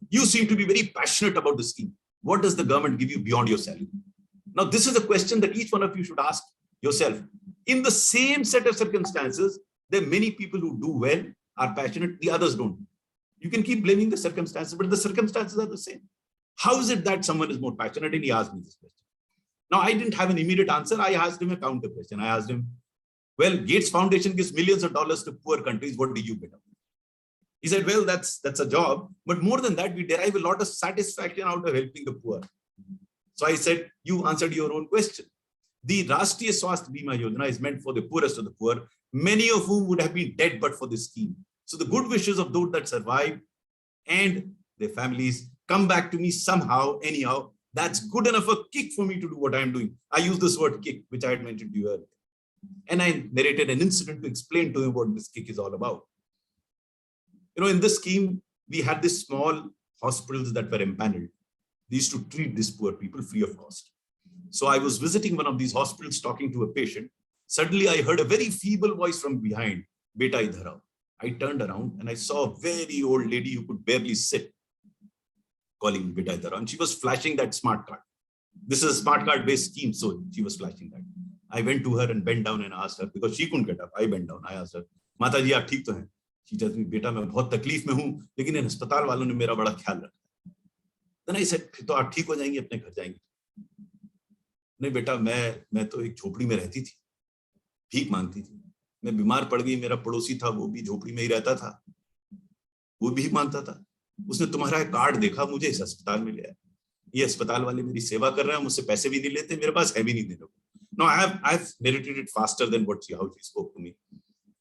S2: you seem to be very passionate about the scheme. What does the government give you beyond your salary? Now, this is a question that each one of you should ask yourself. In the same set of circumstances, there are many people who do well, are passionate, the others don't. You can keep blaming the circumstances, but the circumstances are the same. How is it that someone is more passionate? And he asked me this question. Now, I didn't have an immediate answer. I asked him a counter question. I asked him, well, Gates Foundation gives millions of dollars to poor countries. What do you get out of it? He said, well, that's a job. But more than that, we derive a lot of satisfaction out of helping the poor. So I said, you answered your own question. The Rashtriya Swasthya Bima Yojana is meant for the poorest of the poor, many of whom would have been dead but for this scheme. So the good wishes of those that survived and their families come back to me somehow, anyhow. That's good enough a kick for me to do what I'm doing. I use this word kick, which I had mentioned to you earlier. And I narrated an incident to explain to him what this kick is all about. You know, in this scheme, we had these small hospitals that were empaneled. They used to treat these poor people free of cost. So I was visiting one of these hospitals talking to a patient. Suddenly I heard a very feeble voice from behind, Beta idhar aao. I turned around and I saw a very old lady who could barely sit, calling Beta idhar aao. And she was flashing that smart card. This is a smart card based scheme, so she was flashing that. I went to her and bent down and asked her, because she couldn't get up. I bent down. I asked her, Mata ji, aap theek to hain? She tells me, Beta, main bahut takleef mein hu, lekin in hospital walon ne mera bada khayal rakha. Then I said, to aap theek ho jayenge, apne ghar jayenge. नहीं बेटा मैं तो एक झोपड़ी में रहती थी, भीख मांगती थी. मैं बीमार पड़ गई, मेरा पड़ोसी था, वो भी झोपड़ी में ही रहता था, वो भीख मांगता था. उसने तुम्हारा कार्ड देखा, मुझे इस अस्पताल में ले आया. ये अस्पताल वाले मेरी सेवा कर रहे हैं, मुझसे पैसे भी नहीं लेते, मेरे पास है भी नहीं देने को. No, I've narrated it faster than how she spoke to me.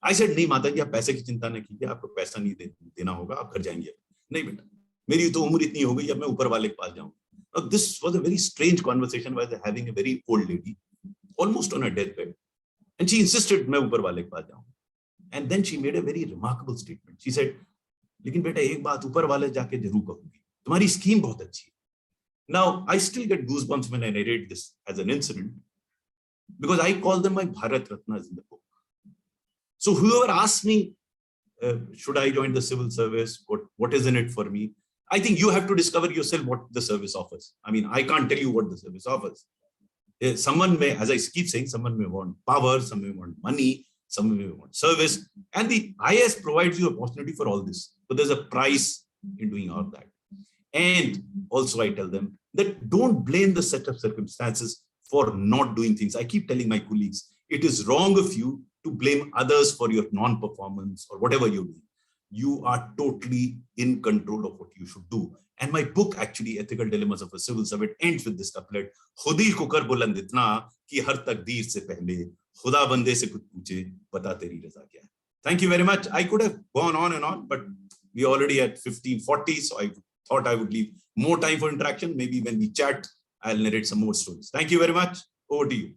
S2: I said, नहीं माता जी, आप पैसे की चिंता नहीं कीजिए, आपको पैसा नहीं देना होगा, आप घर जाएंगे. नहीं बेटा, मेरी तो उम्र इतनी हो गई, अब मैं ऊपर वाले के पास जाऊंगा. Now, this was a very strange conversation where they're having a very old lady, almost on her deathbed. And she insisted, मैं ऊपर वाले के पास जाऊं. And then she made a very remarkable statement. She said, लेकिन बेटा एक बात ऊपर वाले जाके जरूर कहूंगी, तुम्हारी स्कीम बहुत अच्छी है. Now, I still get goosebumps when I narrate this as an incident, because I call them my Bharat Ratnas in the book. So whoever asks me, should I join the civil service? What is in it for me? I think you have to discover yourself what the service offers. I mean, I can't tell you what the service offers. Someone may, as I keep saying, someone may want power, someone may want money, someone may want service. And the IS provides you opportunity for all this. So there's a price in doing all that. And also I tell them that don't blame the set of circumstances for not doing things. I keep telling my colleagues, it is wrong of you to blame others for your non-performance or whatever you're doing. You are totally in control of what you should do. And my book, actually, Ethical Dilemmas of a Civil Servant, ends with this couplet: "Khudi kukar buland itna ki har takdeer se pehle khuda bande se kuch puche bata teri raza kya hai." Thank you very much. I could have gone on and on, but we already at 15:40, so I thought I would leave more time for interaction. Maybe when we chat, I'll narrate some more stories. Thank you very much. Over to you.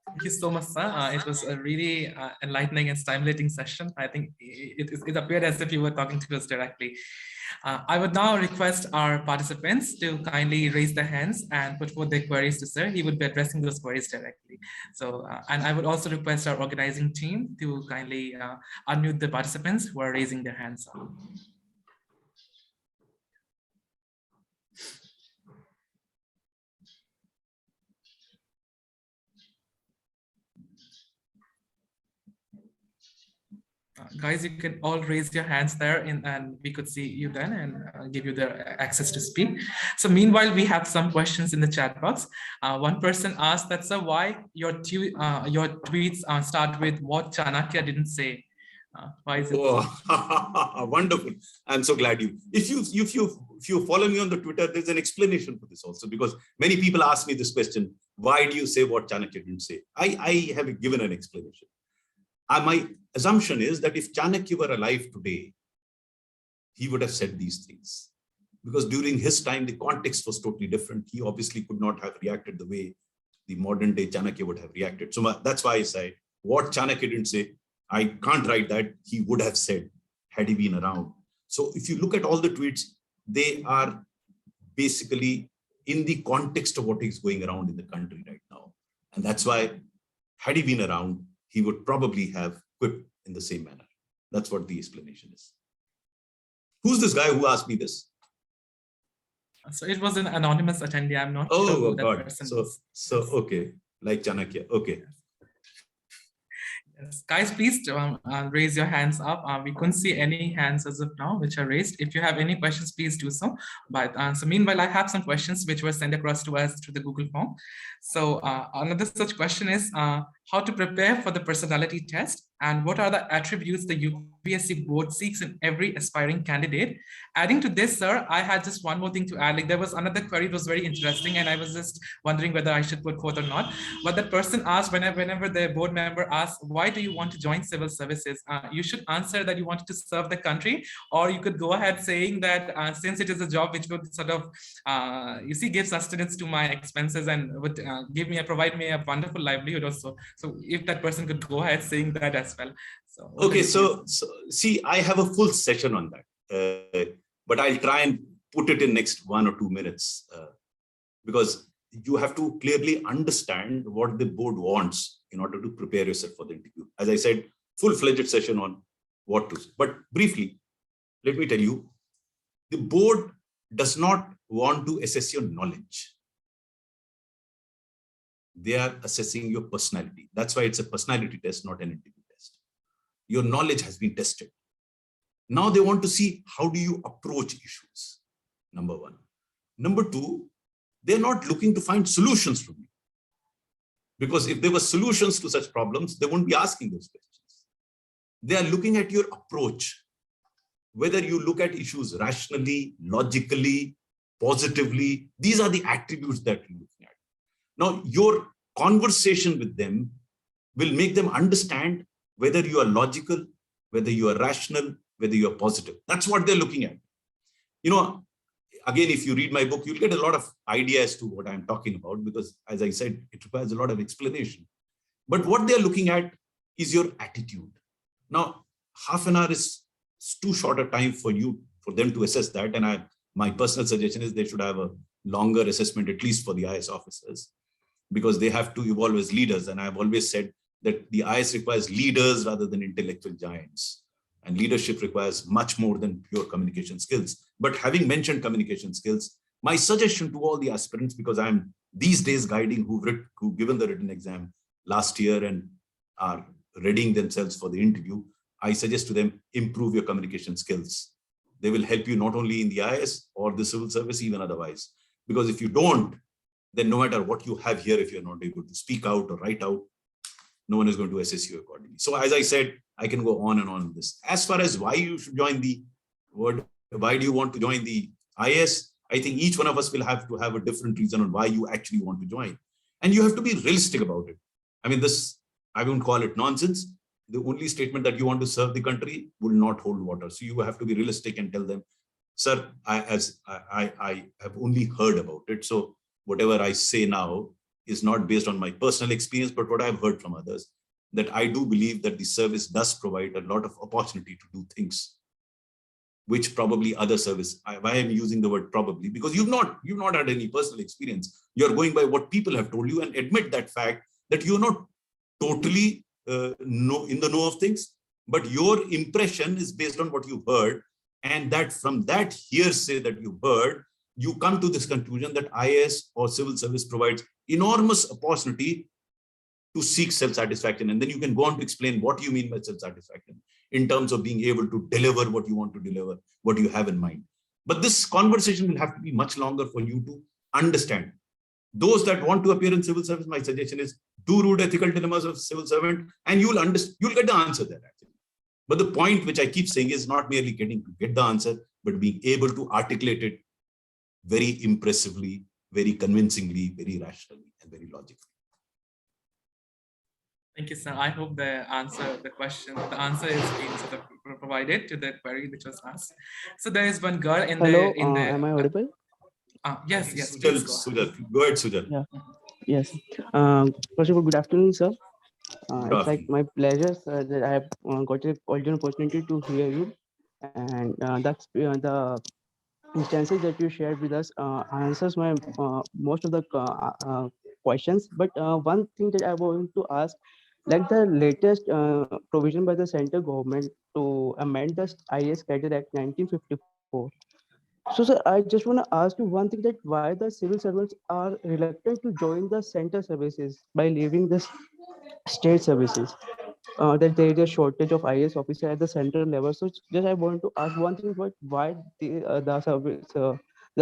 S1: Thank you so much, sir. It was a really enlightening and stimulating session. I think it appeared as if you were talking to us directly. I would now request our participants to kindly raise their hands and put forth their queries to sir. He would be addressing those queries directly. So, and I would also request our organizing team to kindly unmute the participants who are raising their hands. Guys, you can all raise your hands there and we could see you then and give you the access to speak. So meanwhile, we have some questions in the chat box. One person asked that, sir, why your tweets start with what Chanakya didn't say? Why is it?
S2: Oh, wonderful. I'm so glad you. If you follow me on the Twitter, there's an explanation for this also, because many people ask me this question: why do you say what Chanakya didn't say? I have given an explanation. My assumption is that if Chanakya were alive today, he would have said these things, because during his time, the context was totally different. He obviously could not have reacted the way the modern day Chanakya would have reacted. So that's why I say what Chanakya didn't say, I can't write that, he would have said had he been around. So if you look at all the tweets, they are basically in the context of what is going around in the country right now. And that's why, had he been around, he would probably have quipped in the same manner. That's what the explanation is. Who's this guy who asked me this?
S1: So it was an anonymous attendee. I'm not
S2: sure
S1: who
S2: that God. person was. So okay, like Chanakya. Okay.
S1: Yes. Guys, please raise your hands up. We couldn't see any hands as of now which are raised. If you have any questions, please do so. But so meanwhile, I have some questions which were sent across to us through the Google form. So another such question is how to prepare for the personality test and what are the attributes the UPSC board seeks in every aspiring candidate. Adding to this, sir, I had just one more thing to add. Like there was another query, it was very interesting, and I was just wondering whether I should put forth or not. But that person asked, whenever the board member asks, why do you want to join civil services? You should answer that you wanted to serve the country, or you could go ahead saying that since it is a job which would sort of, give sustenance to my expenses and would provide me a wonderful livelihood also. So if that person could go ahead saying that as well. So
S2: okay, so see, I have a full session on that, but I'll try and put it in next 1 or 2 minutes, because you have to clearly understand what the board wants in order to prepare yourself for the interview. As I said, full-fledged session on what to say. But briefly, let me tell you, the board does not want to assess your knowledge. They are assessing your personality. That's why it's a personality test, not an interview test. Your knowledge has been tested. Now they want to see how do you approach issues, number one. Number two, they're not looking to find solutions from you. Because if there were solutions to such problems, they won't be asking those questions. They are looking at your approach, whether you look at issues rationally, logically, positively. These are the attributes that you're looking at. Now, your conversation with them will make them understand whether you are logical, whether you are rational, whether you are positive. That's what they're looking at. You know, again, if you read my book, you'll get a lot of ideas to what I'm talking about, because as I said, it requires a lot of explanation. But what they're looking at is your attitude. Now, half an hour is too short a time for them to assess that. And my personal suggestion is they should have a longer assessment, at least for the IS officers, because they have to evolve as leaders. And I've always said that the IS requires leaders rather than intellectual giants. And leadership requires much more than pure communication skills. But having mentioned communication skills, my suggestion to all the aspirants, because I'm these days guiding who've given the written exam last year and are readying themselves for the interview, I suggest to them, improve your communication skills. They will help you not only in the IS or the civil service, even otherwise. Because if you don't, then no matter what you have here, if you're not able to speak out or write out, no one is going to assess you accordingly. So as I said, I can go on and on with this. As far as why you should join the word, why do you want to join the IS? I think each one of us will have to have a different reason on why you actually want to join. And you have to be realistic about it. I mean, this, I won't call it nonsense. The only statement that you want to serve the country will not hold water. So you have to be realistic and tell them, sir, I have only heard about it. So whatever I say now is not based on my personal experience, but what I've heard from others, that I do believe that the service does provide a lot of opportunity to do things which probably other service, why I'm using the word probably, because you've not had any personal experience. You're going by what people have told you, and admit that fact that you're not totally in the know of things, but your impression is based on what you've heard. And that from that hearsay that you've heard, you come to this conclusion that IS or civil service provides enormous opportunity to seek self-satisfaction. And then you can go on to explain what you mean by self-satisfaction in terms of being able to deliver what you want to deliver, what you have in mind. But this conversation will have to be much longer for you to understand. Those that want to appear in civil service, my suggestion is do rude ethical dilemmas of civil servant, and you'll get the answer there actually. But the point which I keep saying is not merely getting to get the answer, but being able to articulate it very impressively, very convincingly, very rationally, and very logically.
S1: Thank you, sir. I hope the answer is being sort of provided to the query which was asked. So there is one girl in
S3: Hello,
S1: the
S3: am I audible?
S1: Yes.
S2: Sujal, go ahead, Sujal.
S3: Yeah. Yes. First of all, good afternoon, sir. It's like my pleasure, sir, that I have got a golden opportunity to hear you, and that's the instances that you shared with us answers my most of the questions. But one thing that I want to ask, like the latest provision by the central government to amend the IS Cadre Act 1954. So, sir, I just want to ask you one thing, that why the civil servants are reluctant to join the center services by leaving the state services. That there is a shortage of IS officer at the central level. So just I want to ask one thing, but why the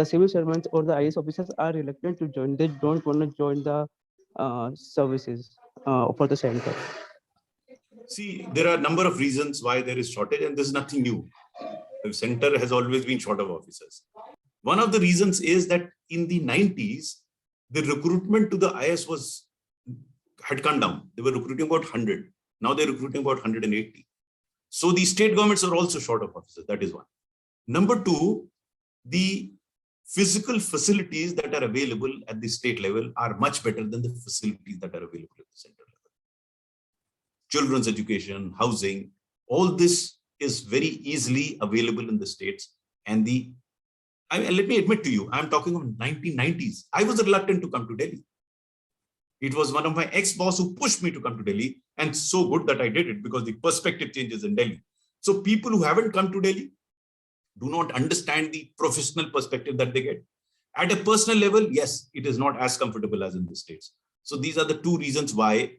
S3: civil servants or the IS officers are reluctant to join? They don't want to join the services for the center.
S2: See, there are a number of reasons why there is shortage, and this is nothing new. The center has always been short of officers. One of the reasons is that in the 90s, the recruitment to the IS had come down. They were recruiting about 100. Now they're recruiting about 180. So the state governments are also short of officers. That is one. Number two, the physical facilities that are available at the state level are much better than the facilities that are available at the central level. Children's education, housing, all this is very easily available in the states. And let me admit to you, I'm talking of 1990s. I was reluctant to come to Delhi. It was one of my ex-boss who pushed me to come to Delhi, and so good that I did it, because the perspective changes in Delhi. So people who haven't come to Delhi do not understand the professional perspective that they get. At a personal level, yes, it is not as comfortable as in the states. So these are the two reasons why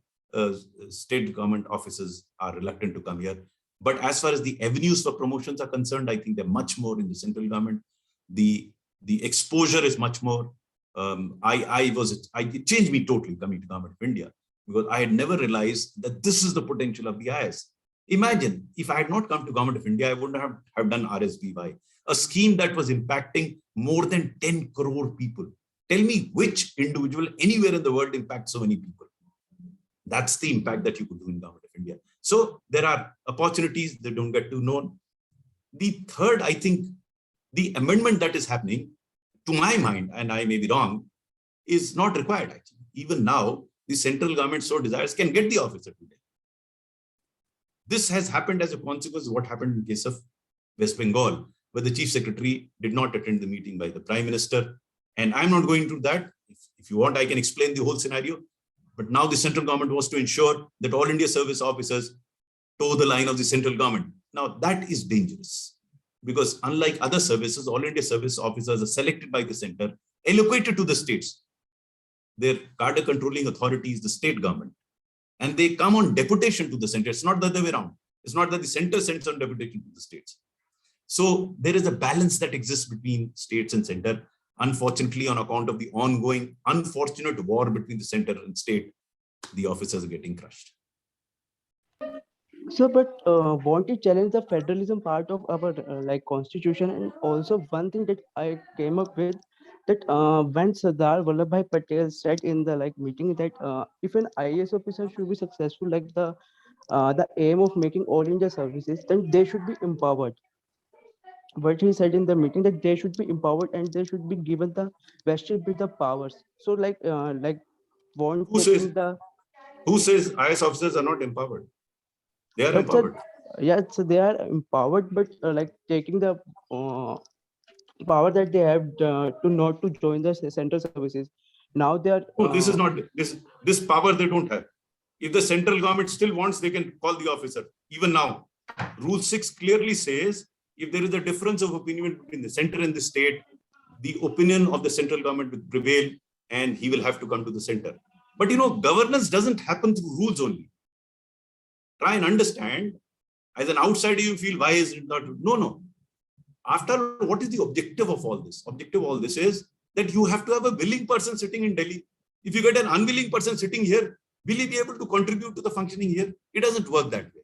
S2: state government officers are reluctant to come here. But as far as the avenues for promotions are concerned, I think they're much more in the central government. The exposure is much more. It changed me totally coming to Government of India, because I had never realized that this is the potential of the IS. Imagine if I had not come to Government of India, I wouldn't have done RSBY, a scheme that was impacting more than 10 crore people. Tell me which individual anywhere in the world impacts so many people. That's the impact that you could do in Government of India. So there are opportunities that don't get to known. The third, I think, the amendment that is happening, to my mind, and I may be wrong, is not required actually. Even now, the central government so desires can get the officer today. This has happened as a consequence of what happened in case of West Bengal, where the chief secretary did not attend the meeting by the prime minister. And I'm not going through that. If you want, I can explain the whole scenario. But now the central government was to ensure that all India service officers toe the line of the central government. Now that is dangerous, because unlike other services, all India service officers are selected by the center, allocated to the states. Their cadre controlling authority is the state government, and they come on deputation to the center. It's not the other way around. It's not that the center sends on deputation to the states. So there is a balance that exists between states and center. Unfortunately, on account of the ongoing unfortunate war between the center and state, the officers are getting crushed.
S3: So, but want to challenge the federalism part of our like constitution, and also one thing that I came up with, that when Sardar Vallabhbhai Patel said in the like meeting that if an IAS officer should be successful, like the aim of making all India services, then they should be empowered. What he said in the meeting, that they should be empowered and they should be given the vested with the powers. So like want
S2: Who says
S3: taking the,
S2: IS officers are not empowered? They are
S3: but
S2: empowered.
S3: yeah, so they are empowered, but like taking the uh, power that they have to not to join the central services. Now they are
S2: No, this is not this power they don't have. If the central government still wants, they can call the officer. Even now, Rule 6 clearly says if there is a difference of opinion between the center and the state, the opinion of the central government will prevail and he will have to come to the center. But governance doesn't happen through rules only. Try and understand. As an outsider, you feel, why is it not? No. After all, what is the objective of all this? Objective of all this is that you have to have a willing person sitting in Delhi. If you get an unwilling person sitting here, will he be able to contribute to the functioning here? It doesn't work that way.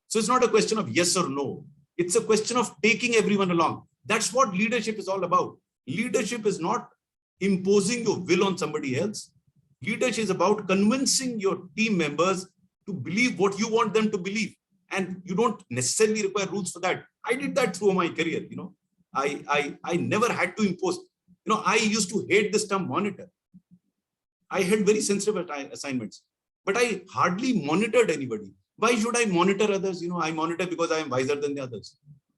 S2: So it's not a question of yes or no. It's a question of taking everyone along. That's what leadership is all about. Leadership is not imposing your will on somebody else. Leadership is about convincing your team members to believe what you want them to believe. And you don't necessarily require rules for that. I did that through my career. I never had to impose. I used to hate this term monitor. I held very sensitive assignments, but I hardly monitored anybody. Why should I monitor others? I monitor because I am wiser than the others.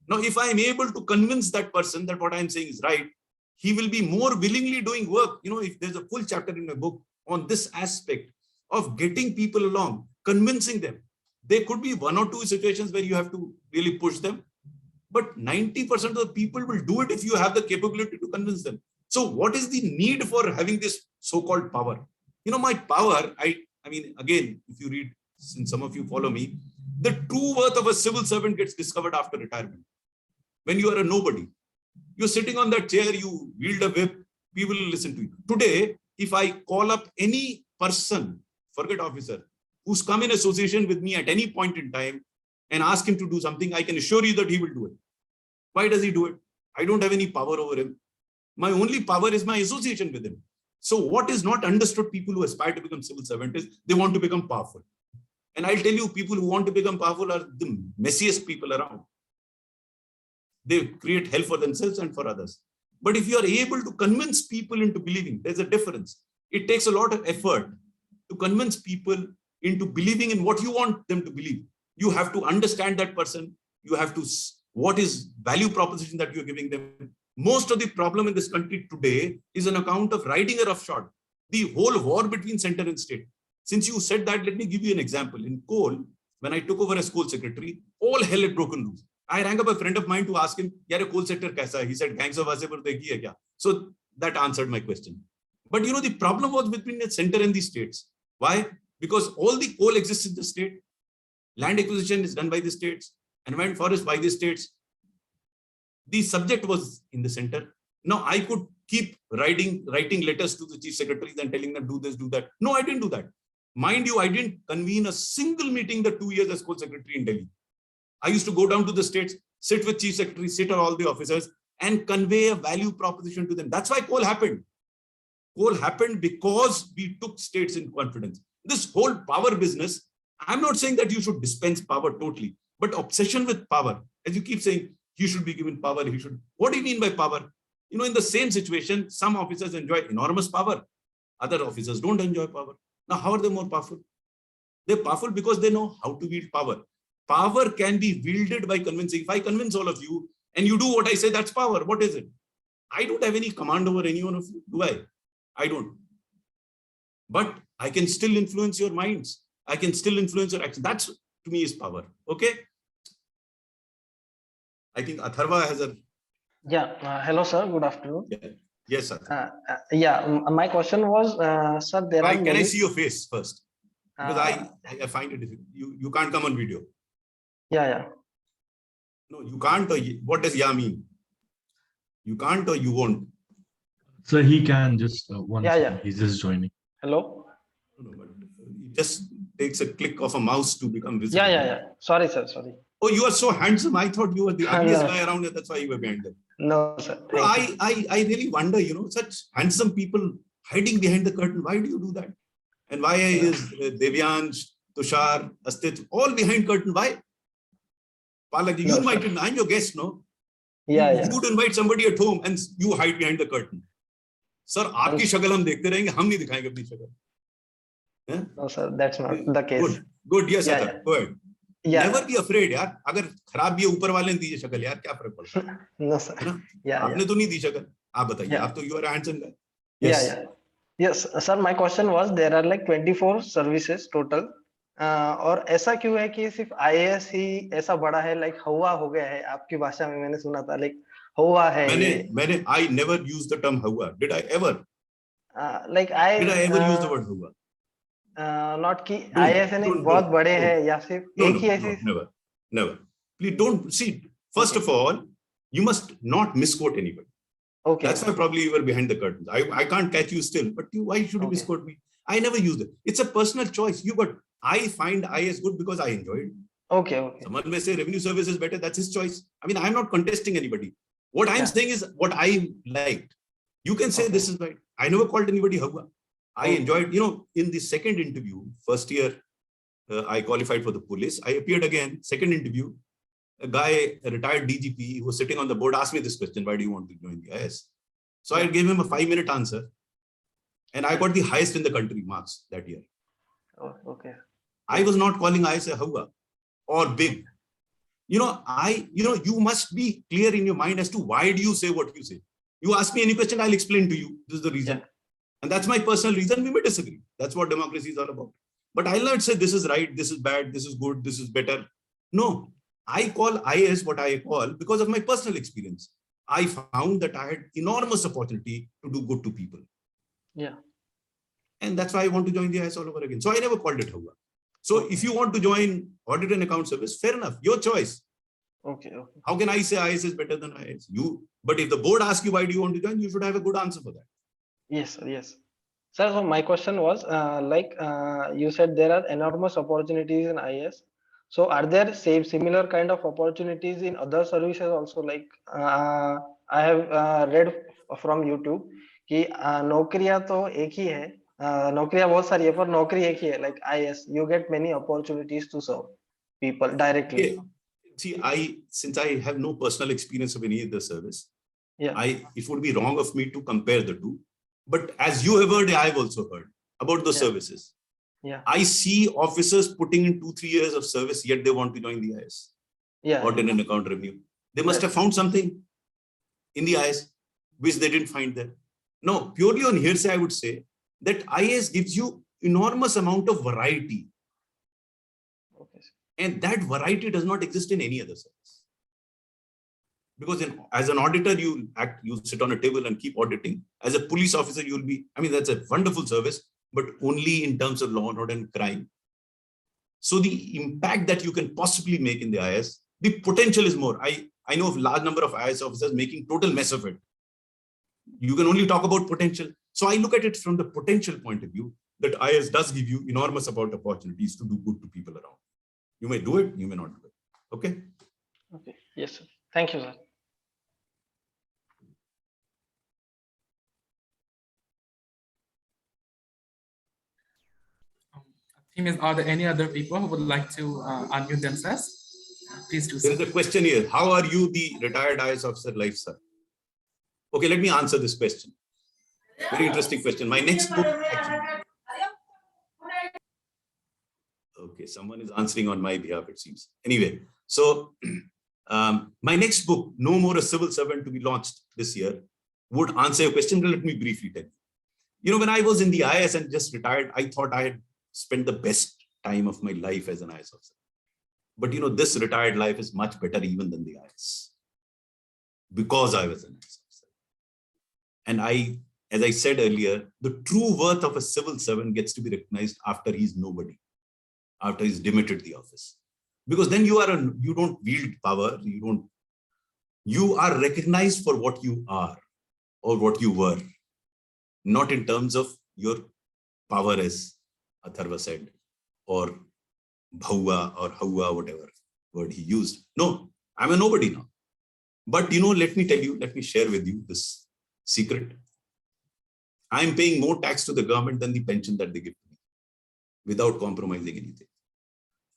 S2: Now, if I am able to convince that person that what I am saying is right, he will be more willingly doing work. If there's a full chapter in my book on this aspect of getting people along, convincing them. There could be one or two situations where you have to really push them, but 90% of the people will do it if you have the capability to convince them. So what is the need for having this so-called power? My power, I mean, again, if you read, since some of you follow me, the true worth of a civil servant gets discovered after retirement. When you are a nobody, you're sitting on that chair, you wield a whip, people will listen to you. Today, if I call up any person, forget officer, who's come in association with me at any point in time and ask him to do something, I can assure you that he will do it. Why does he do it? I don't have any power over him. My only power is my association with him. So what is not understood, people who aspire to become civil servant, is they want to become powerful. And I'll tell you, people who want to become powerful are the messiest people around. They create hell for themselves and for others. But if you are able to convince people into believing, there's a difference. It takes a lot of effort to convince people into believing in what you want them to believe. You have to understand that person. You have to, what is value proposition that you're giving them. Most of the problem in this country today is an account of riding a roughshod. The whole war between center and state. Since you said that, let me give you an example. In coal, when I took over as coal secretary, all hell had broken loose. I rang up a friend of mine to ask him, "Yaar, coal sector kaisa hai?" He said, "Gangs of Wasseypur dekhi hai kya?" So that answered my question. But the problem was between the center and the states. Why? Because all the coal exists in the state. Land acquisition is done by the states, environment forest by the states. The subject was in the center. Now I could keep writing letters to the chief secretaries and telling them do this, do that. No, I didn't do that. Mind you, I didn't convene a single meeting the 2 years as coal secretary in Delhi. I used to go down to the states, sit with chief secretaries, sit on all the officers and convey a value proposition to them. That's why coal happened. Coal happened because we took states in confidence. This whole power business, I'm not saying that you should dispense power totally, but obsession with power, as you keep saying, he should be given power, he should. What do you mean by power? In the same situation, some officers enjoy enormous power. Other officers don't enjoy power. Now, how are they more powerful? They're powerful because they know how to wield power. Power can be wielded by convincing. If I convince all of you and you do what I say, that's power. What is it? I don't have any command over any one of you, do I? I don't. But I can still influence your minds. I can still influence your action. That's, to me, is power. Okay? I think Atharva has a...
S4: Yeah. Hello, sir. Good afternoon.
S2: Yeah. Yes, sir.
S4: My question was, sir, there are
S2: Can
S4: many...
S2: I see your face first? Because I find it difficult. You can't come on video.
S4: Yeah.
S2: No, you can't. What does ya mean? You can't or you won't?
S5: So he can just one
S4: Yeah.
S5: He's just joining.
S4: Hello.
S2: No, but just takes a click of a mouse to become visible.
S4: Yeah. Sorry, sir. Sorry.
S2: Oh, you are so handsome. I thought you were the ugliest
S4: No.
S2: guy around here. That's why you were behind them.
S4: No, sir.
S2: No,
S4: Thank you.
S2: I really wonder, such handsome people hiding behind the curtain. Why do you do that? And why is Devyansh, Tushar, Astit all behind curtain? Why? Palak, you invited me. I'm your guest, no?
S4: Yeah.
S2: You would invite somebody at home and you hide behind the curtain. Sir, आपकी शक्ल हम देखते रहेंगे, हम नहीं दिखाएंगे अपनी शक्ल.
S4: No, sir. That's not the case.
S2: Good. Yes, sir. Go ahead.
S4: Yeah.
S2: Never be afraid, यार. अगर खराब भी है ऊपर वाले ने दी है शक्ल, यार क्या फर्क पड़ता है?
S4: No, sir. Yeah.
S2: आपने तो नहीं दी शक्ल. आप बताइए. आप तो you are a handsome guy.
S4: Yes. Yes, sir. My question was there are like 24 services total. और ऐसा क्यों है कि सिर्फ IAS ही ऐसा बड़ा है, like हवा हो गया है आपकी भाषा में मैंने सुना था, like हवा है.
S2: मैंने I never used the term हवा. Did I ever?
S4: Like
S2: Did I ever use the word हवा?
S4: Not कि IAS है नहीं बहुत बड़े हैं या सिर्फ एक ही ऐसी.
S2: Never. Please don't see. First of all, you must not misquote anybody.
S4: Okay.
S2: That's why probably you were behind the curtains. I can't catch you still, but why should you misquote me? I never used it. It's a personal choice. I find IAS good because I enjoy it.
S4: Okay.
S2: Someone may say revenue service is better. That's his choice. I mean, I'm not contesting anybody. What I'm saying is what I liked. You can say this is right. I never called anybody Hawa. I enjoyed, in the second interview, first year, I qualified for the police. I appeared again, second interview. A guy, a retired DGP who was sitting on the board, asked me this question: why do you want to join the IAS? So I gave him a 5-minute answer. And I got the highest in the country marks that year.
S4: Oh, okay.
S2: I was not calling IAS a Hawa or big. You must be clear in your mind as to why do you say what you say. You ask me any question, I'll explain to you. This is the reason. And that's my personal reason. We may disagree. That's what democracy is all about. But I'll not say this is right, this is bad, this is good, this is better. No, I call IAS what I call because of my personal experience. I found that I had enormous opportunity to do good to people.
S4: Yeah.
S2: And that's why I want to join the IAS all over again. So I never called it Hawa. So if you want to join audit and account service, fair enough, your choice.
S4: Okay.
S2: How can I say IAS is better than IAS? But if the board asks you why do you want to join, you should have a good answer for that.
S4: Yes, sir. Yes. Sir, so my question was, you said there are enormous opportunities in IAS. So are there similar kind of opportunities in other services also? Like I have read from YouTube कि नौकरियां तो एक ही है, नौकरियां बहुत सारी है पर नौकरी एक ही है. Like IAS, you get many opportunities to serve people directly.
S2: Yeah. See, since I have no personal experience of any of the service, it would be wrong of me to compare the two. But as you have heard, I have also heard about the services.
S4: Yeah.
S2: I see officers putting in 2-3 years of service, yet they want to join the IAS. Audit and account review. They must have found something in the IAS which they didn't find there. No, purely on hearsay, I would say that IAS gives you enormous amount of variety.
S4: Okay.
S2: And that variety does not exist in any other service. Because as an auditor, you sit on a table and keep auditing. As a police officer, that's a wonderful service, but only in terms of law and order and crime. So the impact that you can possibly make in the IAS, the potential is more. I know of a large number of IAS officers making total mess of it. You can only talk about potential. So I look at it from the potential point of view that IAS does give you enormous amount of opportunities to do good to people around. You may do it, you may not do it. Okay?
S4: Okay. Yes, sir. Thank you, sir.
S1: Are there any other people who would like to unmute themselves? Please do so.
S2: There is a question here. How are you the retired IAS officer life, sir? Okay, let me answer this question. Very interesting question. My next book, actually. Okay, someone is answering on my behalf, it seems. Anyway, so my next book, No More a Civil Servant, to be launched this year, would answer your question. But let me briefly tell you. When I was in the IAS and just retired, I thought I had spent the best time of my life as an IAS officer. But this retired life is much better even than the IAS, because I was an IAS officer. And as I said earlier, the true worth of a civil servant gets to be recognized after he's nobody, after he's demoted the office. Because then you don't wield power, you are recognized for what you are or what you were, not in terms of your power, as Atharva said. or bhaua or haua, whatever word he used. No, I'm a nobody now. But let me tell you, let me share with you this secret. I'm paying more tax to the government than the pension that they give to me without compromising anything.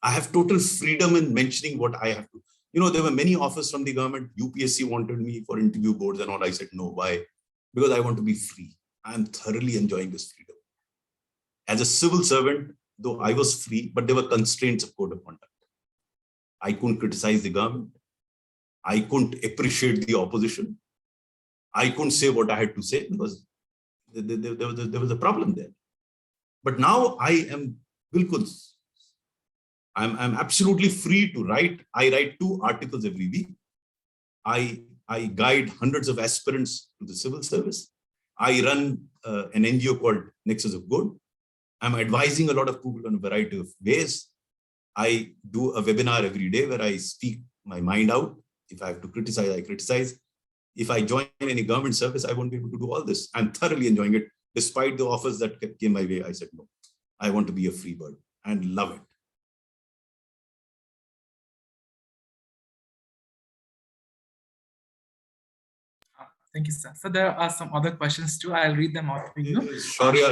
S2: I have total freedom in mentioning what I have to. There were many offers from the government. UPSC wanted me for interview boards and all. I said, no, why? Because I want to be free. I'm thoroughly enjoying this freedom. As a civil servant, though I was free, but there were constraints of code of conduct. I couldn't criticize the government. I couldn't appreciate the opposition. I couldn't say what I had to say because there was a problem there. But now I am I'm absolutely free to write. I write 2 articles every week. I guide hundreds of aspirants to the civil service. I run an NGO called Nexus of Good. I'm advising a lot of people in a variety of ways. I do a webinar every day where I speak my mind out. If I have to criticize, I criticize. If I join any government service, I won't be able to do all this. I'm thoroughly enjoying it. Despite the offers that came my way, I said, no, I want to be a free bird and love it.
S1: Thank you, sir. So there are some other questions too. I'll read them out for you.
S2: Shaurya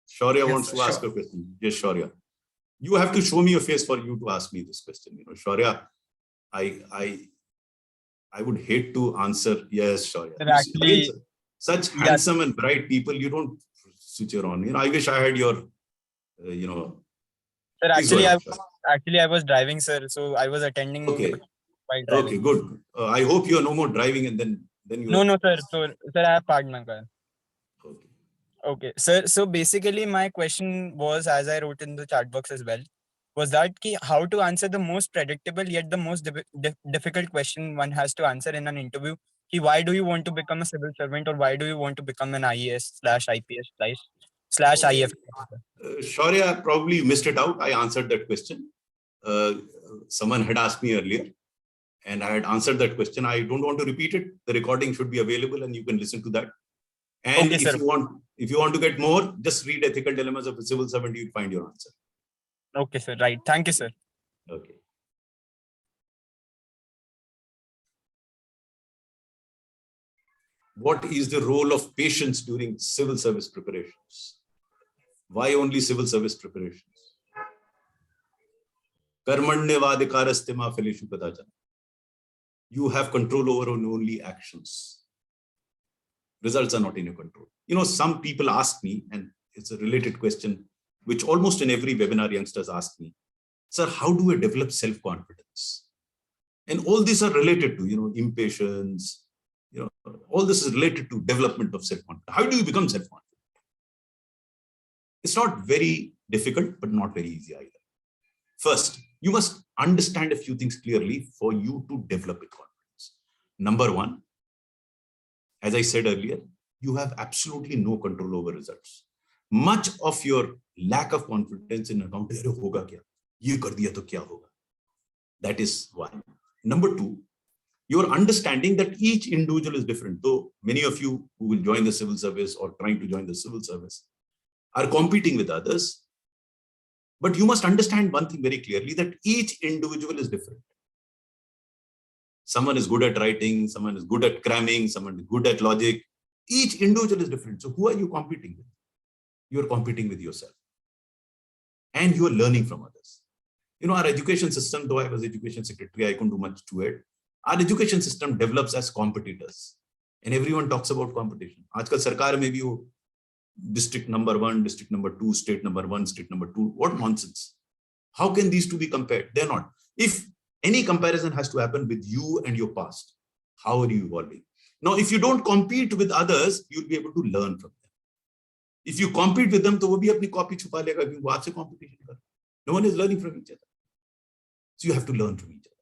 S1: Yes,
S2: wants to ask
S1: sure.
S2: a question. Yes, Shaurya. You have to show me your face for you to ask me this question. Shaurya, I would hate to answer. Yes, Shaurya.
S5: Sir, actually,
S2: Such handsome and bright people, you don't switch your on. I wish I had your,
S5: Sir, actually, I was driving, sir. So I was attending.
S2: Okay.
S5: While driving.
S2: Okay, good. I hope you are no more driving and then you.
S5: No, sir. So, sir, I have parked my car.
S2: Okay.
S5: Okay, sir. So basically, my question was, as I wrote in the chat box as well, was that how to answer the most predictable yet the most difficult question one has to answer in an interview. Why do you want to become a civil servant, or why do you want to become an IAS/IPS/IF?
S2: Shaurya, probably you missed it out. I answered that question. Someone had asked me earlier, and I had answered that question. I don't want to repeat it. The recording should be available, and you can listen to that. And
S5: Okay,
S2: if you want to get more, just read Ethical Dilemmas of a Civil Servant. You'll find your answer.
S5: Okay, sir. Right. Thank you, sir.
S2: Okay. What is the role of patience during civil service preparations? Why only civil service preparations? You have control over only actions. Results are not in your control. Some people ask me, and it's a related question, which almost in every webinar youngsters ask me, sir, how do I develop self-confidence? And all these are related to, impatience, all this is related to development of self-confidence. How do you become self-confident? It's not very difficult, but not very easy either. First, you must understand a few things clearly for you to develop with confidence. Number one, as I said earlier, you have absolutely no control over results. Much of your lack of confidence in account, that is one. Number two, your understanding that each individual is different. Though many of you who will join the civil service or trying to join the civil service are competing with others, but you must understand one thing very clearly, that each individual is different. Someone is good at writing, someone is good at cramming, someone is good at logic. Each individual is different. So who are you competing with? You are competing with yourself. And you are learning from others. Our education system, though I was education secretary, I couldn't do much to it. Our education system develops as competitors. And everyone talks about competition. Aajkal sarkar mein bhi ho, district number 1, district number 2, state number 1, state number 2. What nonsense. How can these two be compared? They're not. If any comparison has to happen with you and your past, how are you evolving? Now, if you don't compete with others, you'll be able to learn from them. If you compete with them, to wo bhi apni copy chupa lega kyunki wo aapse competition kar. No one is learning from each other. So you have to learn from each other.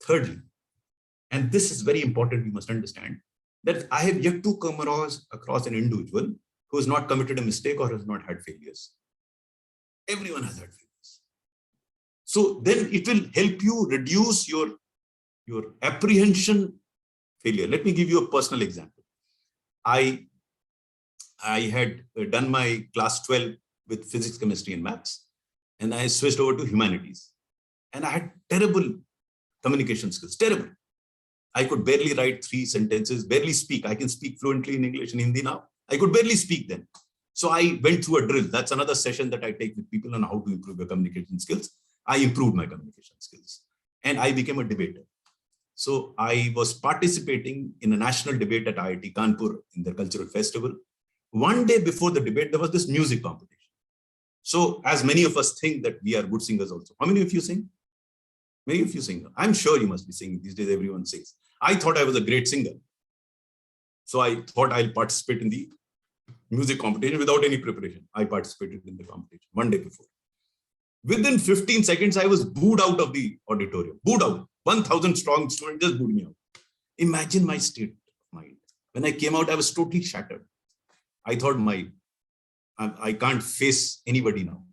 S2: Thirdly, and this is very important, you must understand, that I have yet to come across an individual who has not committed a mistake or has not had failures. Everyone has had failures. So then it will help you reduce your apprehension failure. Let me give you a personal example. I had done my class 12 with physics, chemistry, and maths. and I switched over to humanities. And I had terrible communication skills, terrible. I could barely write 3 sentences, barely speak. I can speak fluently in English and Hindi now. I could barely speak then. So I went through a drill. That's another session that I take with people on how to improve your communication skills. I improved my communication skills and I became a debater. So I was participating in a national debate at IIT Kanpur in their cultural festival. One day before the debate, there was this music competition. So as many of us think that we are good singers also. How many of you sing? Many of you sing. I'm sure you must be singing. These days, everyone sings. I thought I was a great singer. So I thought I'll participate in the music competition without any preparation. I participated in the competition one day before. Within 15 seconds, I was booed out of the auditorium. Booed out. 1,000 strong students just booed me out. Imagine my state of mind. When I came out, I was totally shattered. I thought I can't face anybody now.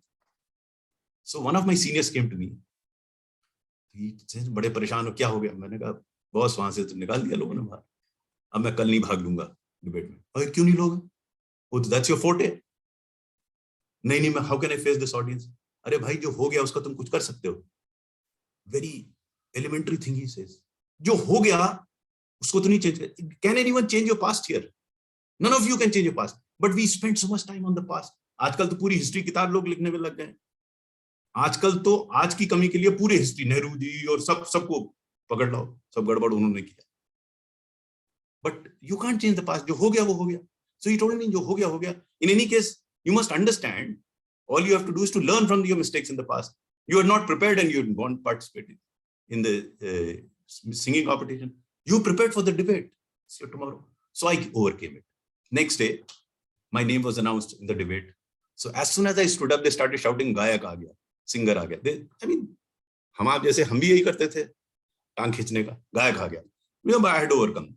S2: So one of my seniors came to me. He said, "बड़े परेशान हो, क्या हो गया?" मैंने कहा, "boss, वहां से तो निकाल दिया लोगों ने बाहर. अब मैं कल नहीं भाग लूंगा डिबेट में." "अरे क्यों नहीं लोगे? Oh, that's your forte." नहीं, मैं, how can I face this audience? अरे भाई, जो हो गया उसका तुम कुछ कर सकते हो. Very elementary thing he says. जो हो गया उसको तो नहीं change. Can anyone change your past here? None of you can change your past. But we spend so much time on the past. आजकल तो पूरी हिस्ट्री किताब लोग लिखने में लग गए. आजकल तो आज की कमी के लिए पूरे हिस्ट्री, नेहरू जी और सबको पकड़ लो, सब गड़बड़ उन्होंने किया. But you can't change the past. जो हो गया वो हो गया. So he told me, जो हो गया हो गया. In any case, you must understand, all you have to do is to learn from your mistakes in the past. You are not prepared and you won't participate in the singing competition. You prepared for the debate. See you tomorrow. So I overcame it. Next day, my name was announced in the debate. So as soon as I stood up, they started shouting, "Gayak aa gaya, singer aa gaya." I mean, हम आप जैसे हम भी यही करते थे, टांग खींचने का, गायक आ गया. Remember, I had overcome.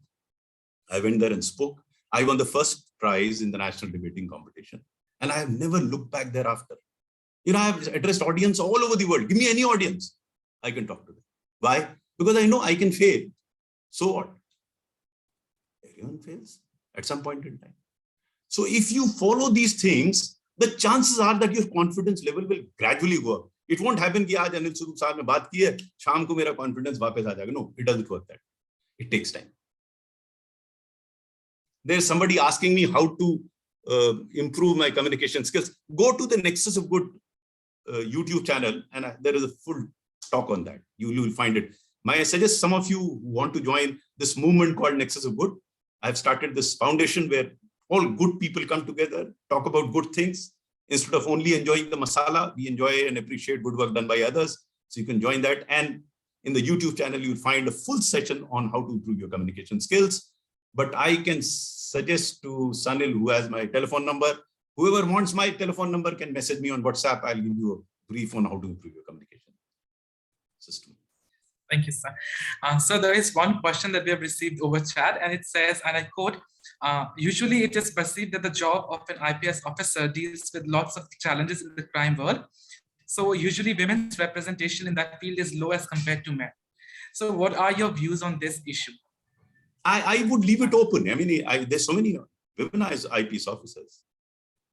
S2: I went there and spoke. I won the first prize in the national debating competition. And I have never looked back thereafter. You know, I have addressed audience all over the world. Give me any audience, I can talk to them. Why? Because I know I can fail. So what? Everyone fails at some point in time. So if you follow these things, the chances are that your confidence level will gradually go up. It won't happen कि आज अनिल स्वरूप साहब ने बात की है, शाम को मेरा confidence वापस आ जाएगा. No, it doesn't work that. It takes time. There's somebody asking me how to improve my communication skills. Go to the Nexus of Good YouTube channel, and there is a full talk on that. You will find it. I suggest some of you who want to join this movement called Nexus of Good. I've started this foundation where all good people come together, talk about good things. Instead of only enjoying the masala, we enjoy and appreciate good work done by others. So you can join that. And in the YouTube channel, you'll find a full session on how to improve your communication skills. But I can suggest to Sanil, who has my telephone number, whoever wants my telephone number can message me on WhatsApp. I'll give you a brief on how to improve your communication system.
S1: Thank you, sir. So there is one question that we have received over chat, and it says, and I quote, "Usually it is perceived that the job of an IPS officer deals with lots of challenges in the crime world. So usually women's representation in that field is low as compared to men. So what are your views on this issue?"
S2: I would leave it open. I mean, there's so many women as IPS officers.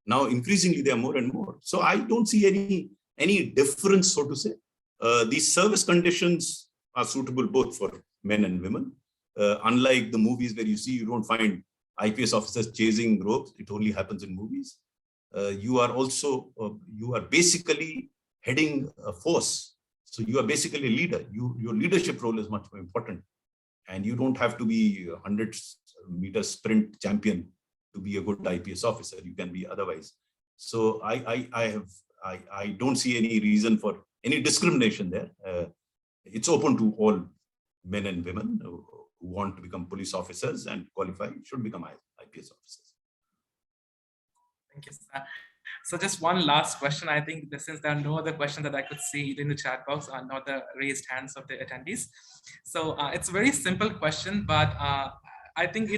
S2: Now, increasingly, there are more and more. So I don't see any difference, so to say. The service conditions are suitable both for men and women. Unlike the movies where you see, you don't find IPS officers chasing ropes. It only happens in movies. You are basically heading a force. So you are basically a leader. Your leadership role is much more important. And you don't have to be a 100-meter sprint champion to be a good IPS officer. You can be otherwise. So I don't see any reason for any discrimination there. It's open to all men and women who want to become police officers and qualify should become IPS officers.
S1: Thank you, sir. So just one last question. I think since there are no other questions that I could see in the chat box, or not the raised hands of the attendees. So it's a very simple question, but I think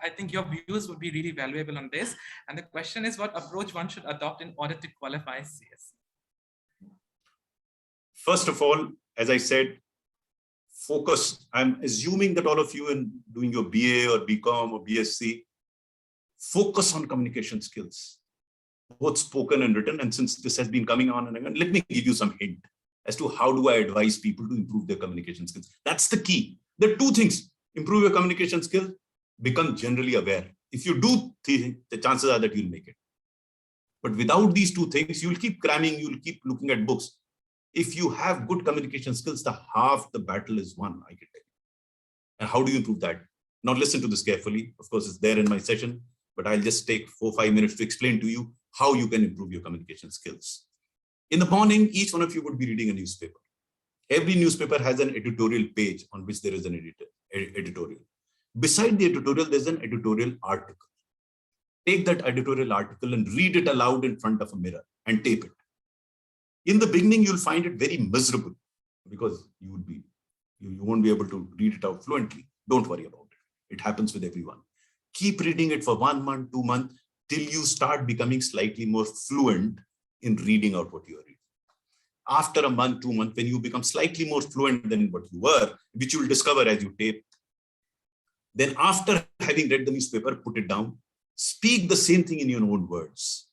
S1: I think your views would be really valuable on this. And the question is, what approach one should adopt in order to qualify CS?
S2: First of all, as I said, focus. I'm assuming that all of you in doing your BA or BCom or BSc, focus on communication skills. both spoken and written. And since this has been coming on and on, let me give you some hint as to how do I advise people to improve their communication skills. That's the key. There are two things. Improve your communication skill, become generally aware. If you do, the chances are that you'll make it. But without these two things, you'll keep cramming, you'll keep looking at books. If you have good communication skills, the half the battle is won, I can tell you. And how do you improve that? Now listen to this carefully. Of course, it's there in my session, but I'll just take 4-5 minutes to explain to you how you can improve your communication skills. In the morning, each one of you would be reading a newspaper. Every newspaper has an editorial page on which there is an editorial. Beside the editorial, there's an editorial article. Take that editorial article and read it aloud in front of a mirror and tape it. In the beginning, you'll find it very miserable because you won't be able to read it out fluently. Don't worry about it. It happens with everyone. Keep reading it for 1 month, 2 months, till you start becoming slightly more fluent in reading out what you are reading. After a month, 2 months, when you become slightly more fluent than what you were, which you will discover as you tape, then after having read the newspaper, put it down, speak the same thing in your own words.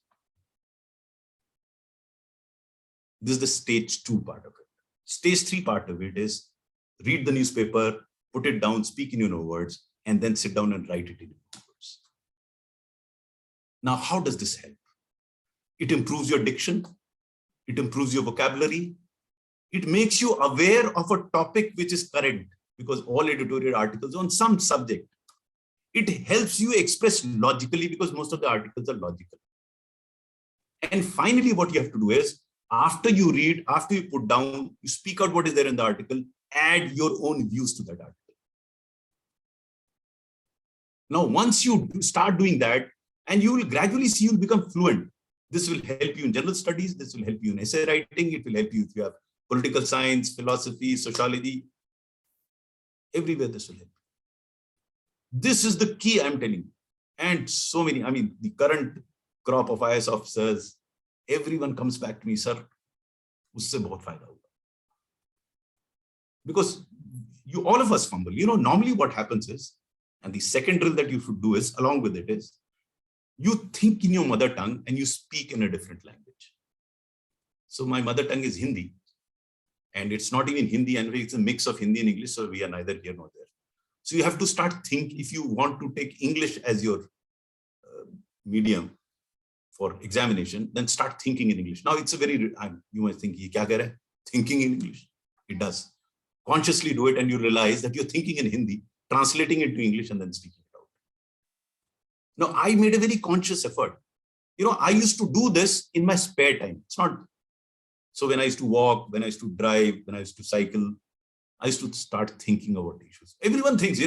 S2: This is the stage 2 part of it. Stage 3 part of it is read the newspaper, put it down, speak in your own words, and then sit down and write it in your own words. Now, how does this help? It improves your diction. It improves your vocabulary. It makes you aware of a topic which is current, because all editorial articles on some subject. It helps you express logically because most of the articles are logical. And finally, what you have to do is, after you read, after you put down, you speak out what is there in the article, add your own views to that article. Now, once you start doing that, and you will gradually see you'll become fluent. This will help you in general studies. This will help you in essay writing. It will help you if you have political science, philosophy, sociology. Everywhere this will help. This is the key I'm telling you. And so many, the current crop of IAS officers, everyone comes back to me, sir, usse bahut fayda hoga. Because all of us fumble. Normally what happens is, and the second drill that you should do is, along with it is, you think in your mother tongue and you speak in a different language. So my mother tongue is Hindi. And it's not even Hindi, and it's a mix of Hindi and English, so we are neither here nor there. So you have to start think, if you want to take English as your medium for examination, then start thinking in English. Now it's a very, you might think, kya kar hai? Thinking in English. It does. Consciously do it and you realize that you're thinking in Hindi, translating it to English and then speaking it out. Now I made a very conscious effort. I used to do this in my spare time. It's not. So when I used to walk, when I used to drive, when I used to cycle, I used to start thinking about issues. Everyone thinks,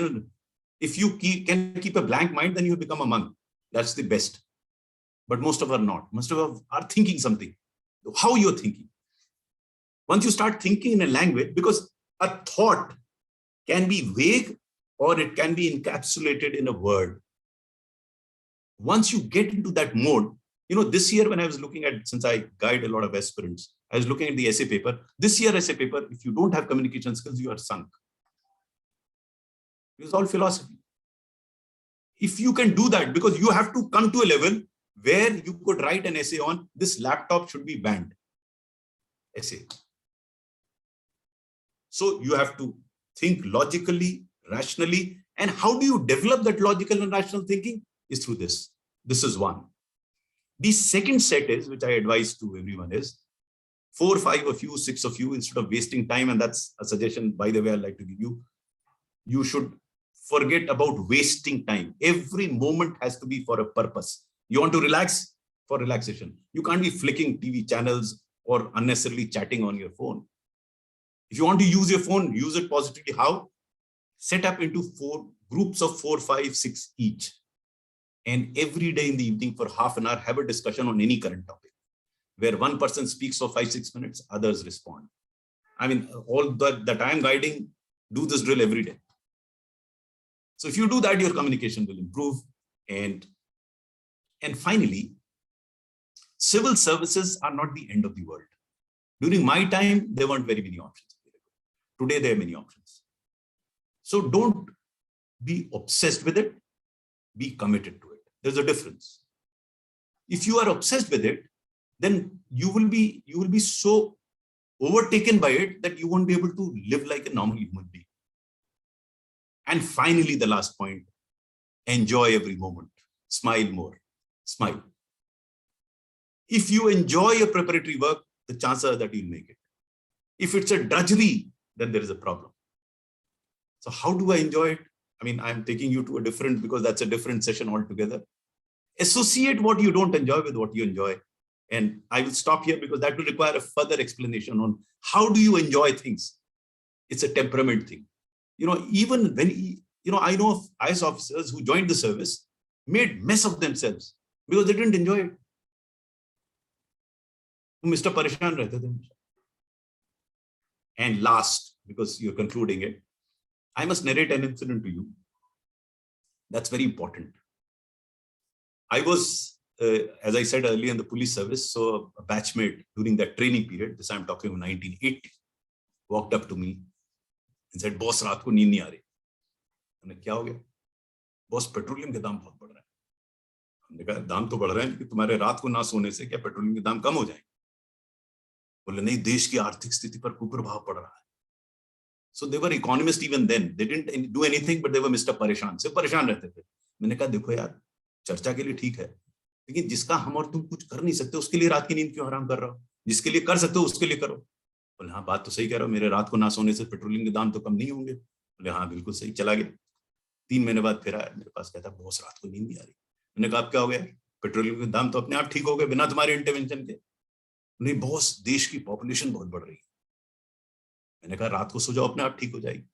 S2: if you can keep a blank mind, then you become a monk. That's the best. But most of us are not. Most of us are thinking something. How you're thinking. Once you start thinking in a language, because a thought can be vague or it can be encapsulated in a word. Once you get into that mode, this year when I was looking at, since I guide a lot of aspirants, I was looking at the essay paper. This year essay paper, if you don't have communication skills, you are sunk. It's all philosophy. If you can do that, because you have to come to a level where you could write an essay on, this laptop should be banned. Essay. So you have to think logically, rationally. And how do you develop that logical and rational thinking? Is through this. This is one. The second set is, which I advise to everyone, is 4, 5 of you, 6 of you, instead of wasting time, and that's a suggestion, by the way, I'd like to give you, you should forget about wasting time. Every moment has to be for a purpose. You want to relax? For relaxation. You can't be flicking TV channels or unnecessarily chatting on your phone. If you want to use your phone, use it positively. How? Set up into 4 groups of 4, 5, 6 each. And every day in the evening for half an hour, have a discussion on any current topic, where one person speaks for 5-6 minutes, others respond. All that I'm guiding, do this drill every day. So if you do that, your communication will improve. And finally, civil services are not the end of the world. During my time, there weren't very many options. Today, there are many options. So don't be obsessed with it. Be committed to it. There's a difference. If you are obsessed with it, then you will be so overtaken by it that you won't be able to live like a normal human being. And finally, the last point, enjoy every moment. Smile more. Smile. If you enjoy your preparatory work, the chances are that you'll make it. If it's a drudgery, then there is a problem. So how do I enjoy it? I mean, I'm taking you to a different, because that's a different session altogether. Associate what you don't enjoy with what you enjoy. And I will stop here because that will require a further explanation on how do you enjoy things. It's a temperament thing. Even when, I know of IS officers who joined the service, made mess of themselves because they didn't enjoy it. Mr. Parishan rehte the. And last, because you're concluding it, I must narrate an incident to you. That's very important. I was, as I said earlier, in the police service. So a batchmate during that training period, this I'm talking of 1980, walked up to me and said, "Boss, raat ko neend nahi aa rahi." हमने क्या हो गया? Boss, petroleum के दाम बहुत बढ़ रहे हैं। हमने कहा दाम तो बढ़ रहे हैं कि तुम्हारे रात को ना सोने से क्या पेट्रोलियम के दाम कम हो जाएंगे? बोले नहीं, देश की आर्थिक स्थिति पर कुप्रभाव पड़ रहा है। So they were economists even then. They didn't do anything, but they were Mr. परेशान से परेशान रहते थे। मैंने कहा देखो यार, चर्चा के लिए ठीक है, लेकिन जिसका हम और तुम कुछ कर नहीं सकते उसके लिए रात की नींद क्यों हराम कर रहे हो? जिसके लिए कर सकते हो उसके लिए करो। बोले हाँ, बात तो सही कह रहे हो, मेरे रात को ना सोने से पेट्रोलियम के दाम तो कम नहीं होंगे। बोले हाँ बिल्कुल सही। चला गया। 3 महीने बाद फिर आया मेरे पास, कहता बॉस रात को नींद नहीं आ रही। मैंने कहा अब क्या हो गया? पेट्रोलियम के दाम तो अपने आप ठीक हो गए बिना तुम्हारे इंटरवेंशन के। नहीं बॉस, देश की पॉपुलेशन बहुत बढ़ रही है। मैंने कहा रात को सो जाओ, अपने आप ठीक हो जाएगी।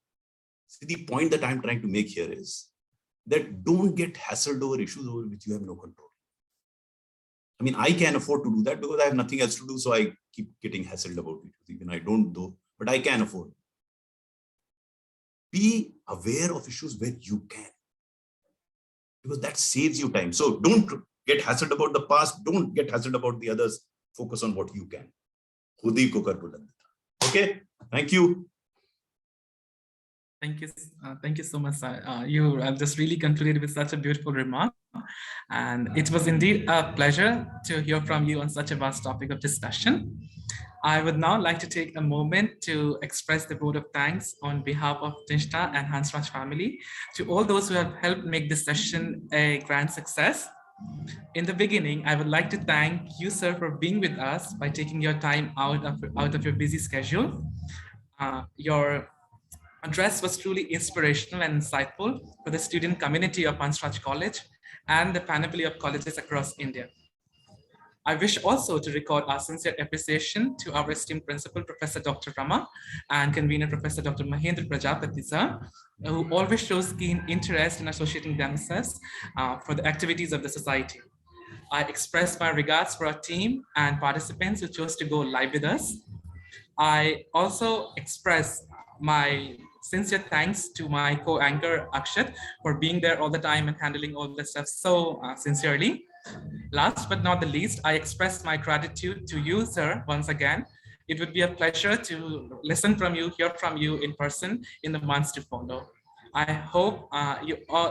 S2: See, the point that I'm trying to make here is that don't get hassled over issues over which you have no control. I mean, I can afford to do that because I have nothing else to do, so I keep getting hassled about it. Even I don't though, but I can afford. Be aware of issues where you can, because that saves you time. So don't get hassled about the past. Don't get hassled about the others. Focus on what you can. खुद ही को कर बुलंद। Okay, thank you.
S1: Thank you so much, sir. You have just really concluded with such a beautiful remark, and it was indeed a pleasure to hear from you on such a vast topic of discussion. I would now like to take a moment to express the vote of thanks on behalf of NISHTHA and Hansraj family to all those who have helped make this session a grand success. In the beginning, I would like to thank you, sir, for being with us by taking your time out of your busy schedule. Your address was truly inspirational and insightful for the student community of Hansraj College and the panoply of colleges across India. I wish also to record our sincere appreciation to our esteemed principal, Professor Dr. Rama, and convener, Professor Dr. Mahendra Prajapati, sir, who always shows keen interest in associating themselves for the activities of the society. I express my regards for our team and participants who chose to go live with us. I also express my sincere thanks to my co-anchor Akshat for being there all the time and handling all the stuff so sincerely. Last but not the least, I express my gratitude to you, sir, once again. It would be a pleasure to listen from you, hear from you in person in the months to follow. I hope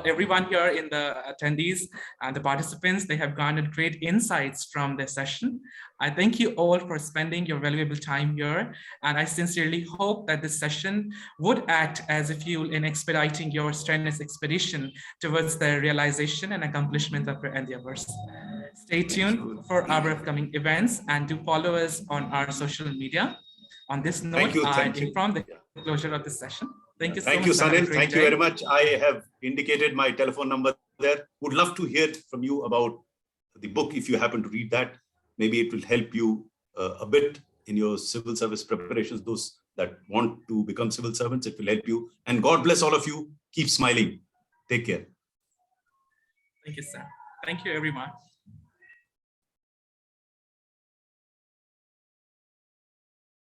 S1: everyone here in the attendees and the participants, they have garnered great insights from this session. I thank you all for spending your valuable time here. And I sincerely hope that this session would act as a fuel in expediting your strenuous expedition towards the realization and accomplishment of your endeavors. Stay tuned for our upcoming events and do follow us on our social media. On this note, I inform the closure of this session. Thank you so much.
S2: Thank you, Sanil. Thank you very much. I have indicated my telephone number there. Would love to hear from you about the book if you happen to read that. Maybe it will help you a bit in your civil service preparations. Those that want to become civil servants, it will help you. And God bless all of you. Keep smiling. Take care.
S1: Thank you, sir. Thank you, everyone.